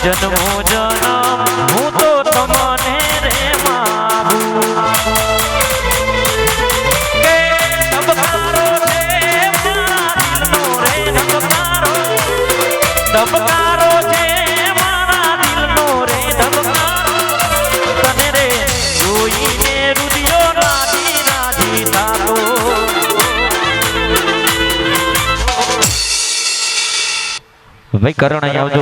જન્મો જન્મ હું તો તમને રે મારું ભાઈ કરણ અહીં આવજો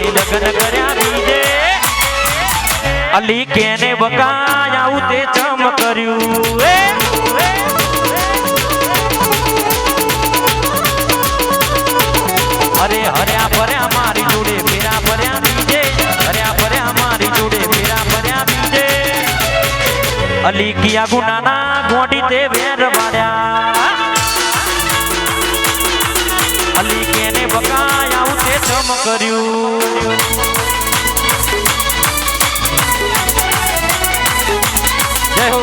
લગ્ન કર્યા બીજે અલી કેને બકાય આવું તે ચમ કર્યું અરે હર્યા ભર્યા મારી જોડે ફેરા ભર્યા બીજે હર્યા ભર્યા મારી જોડે ફેરા ભર્યા બીજે અલી કિયા ગુનાના ગોડી તે વેર વાળ્યા અલી કેને બકાય આવું તે ચમ કર્યું જય હો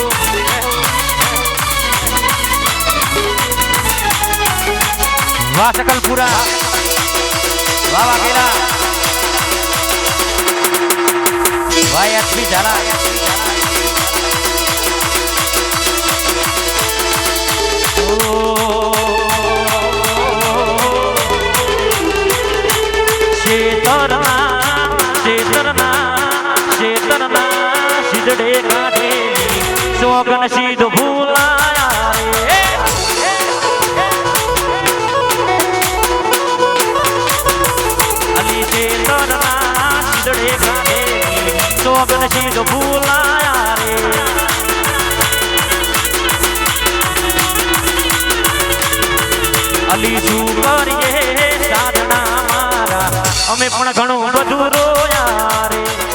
વાહ શકલપુરા વાહ વાઘેલા ભાઈ એસપી ઝાલા સિદડે કાઢે સોગન સીધો ભૂલાયા રે અલી ચેતરના સિદડે કાઢે સોગન સીધો ભૂલાયા રે અલી શું કરીએ સાધના મારા અમે પણ ઘણું બધું રોયા રે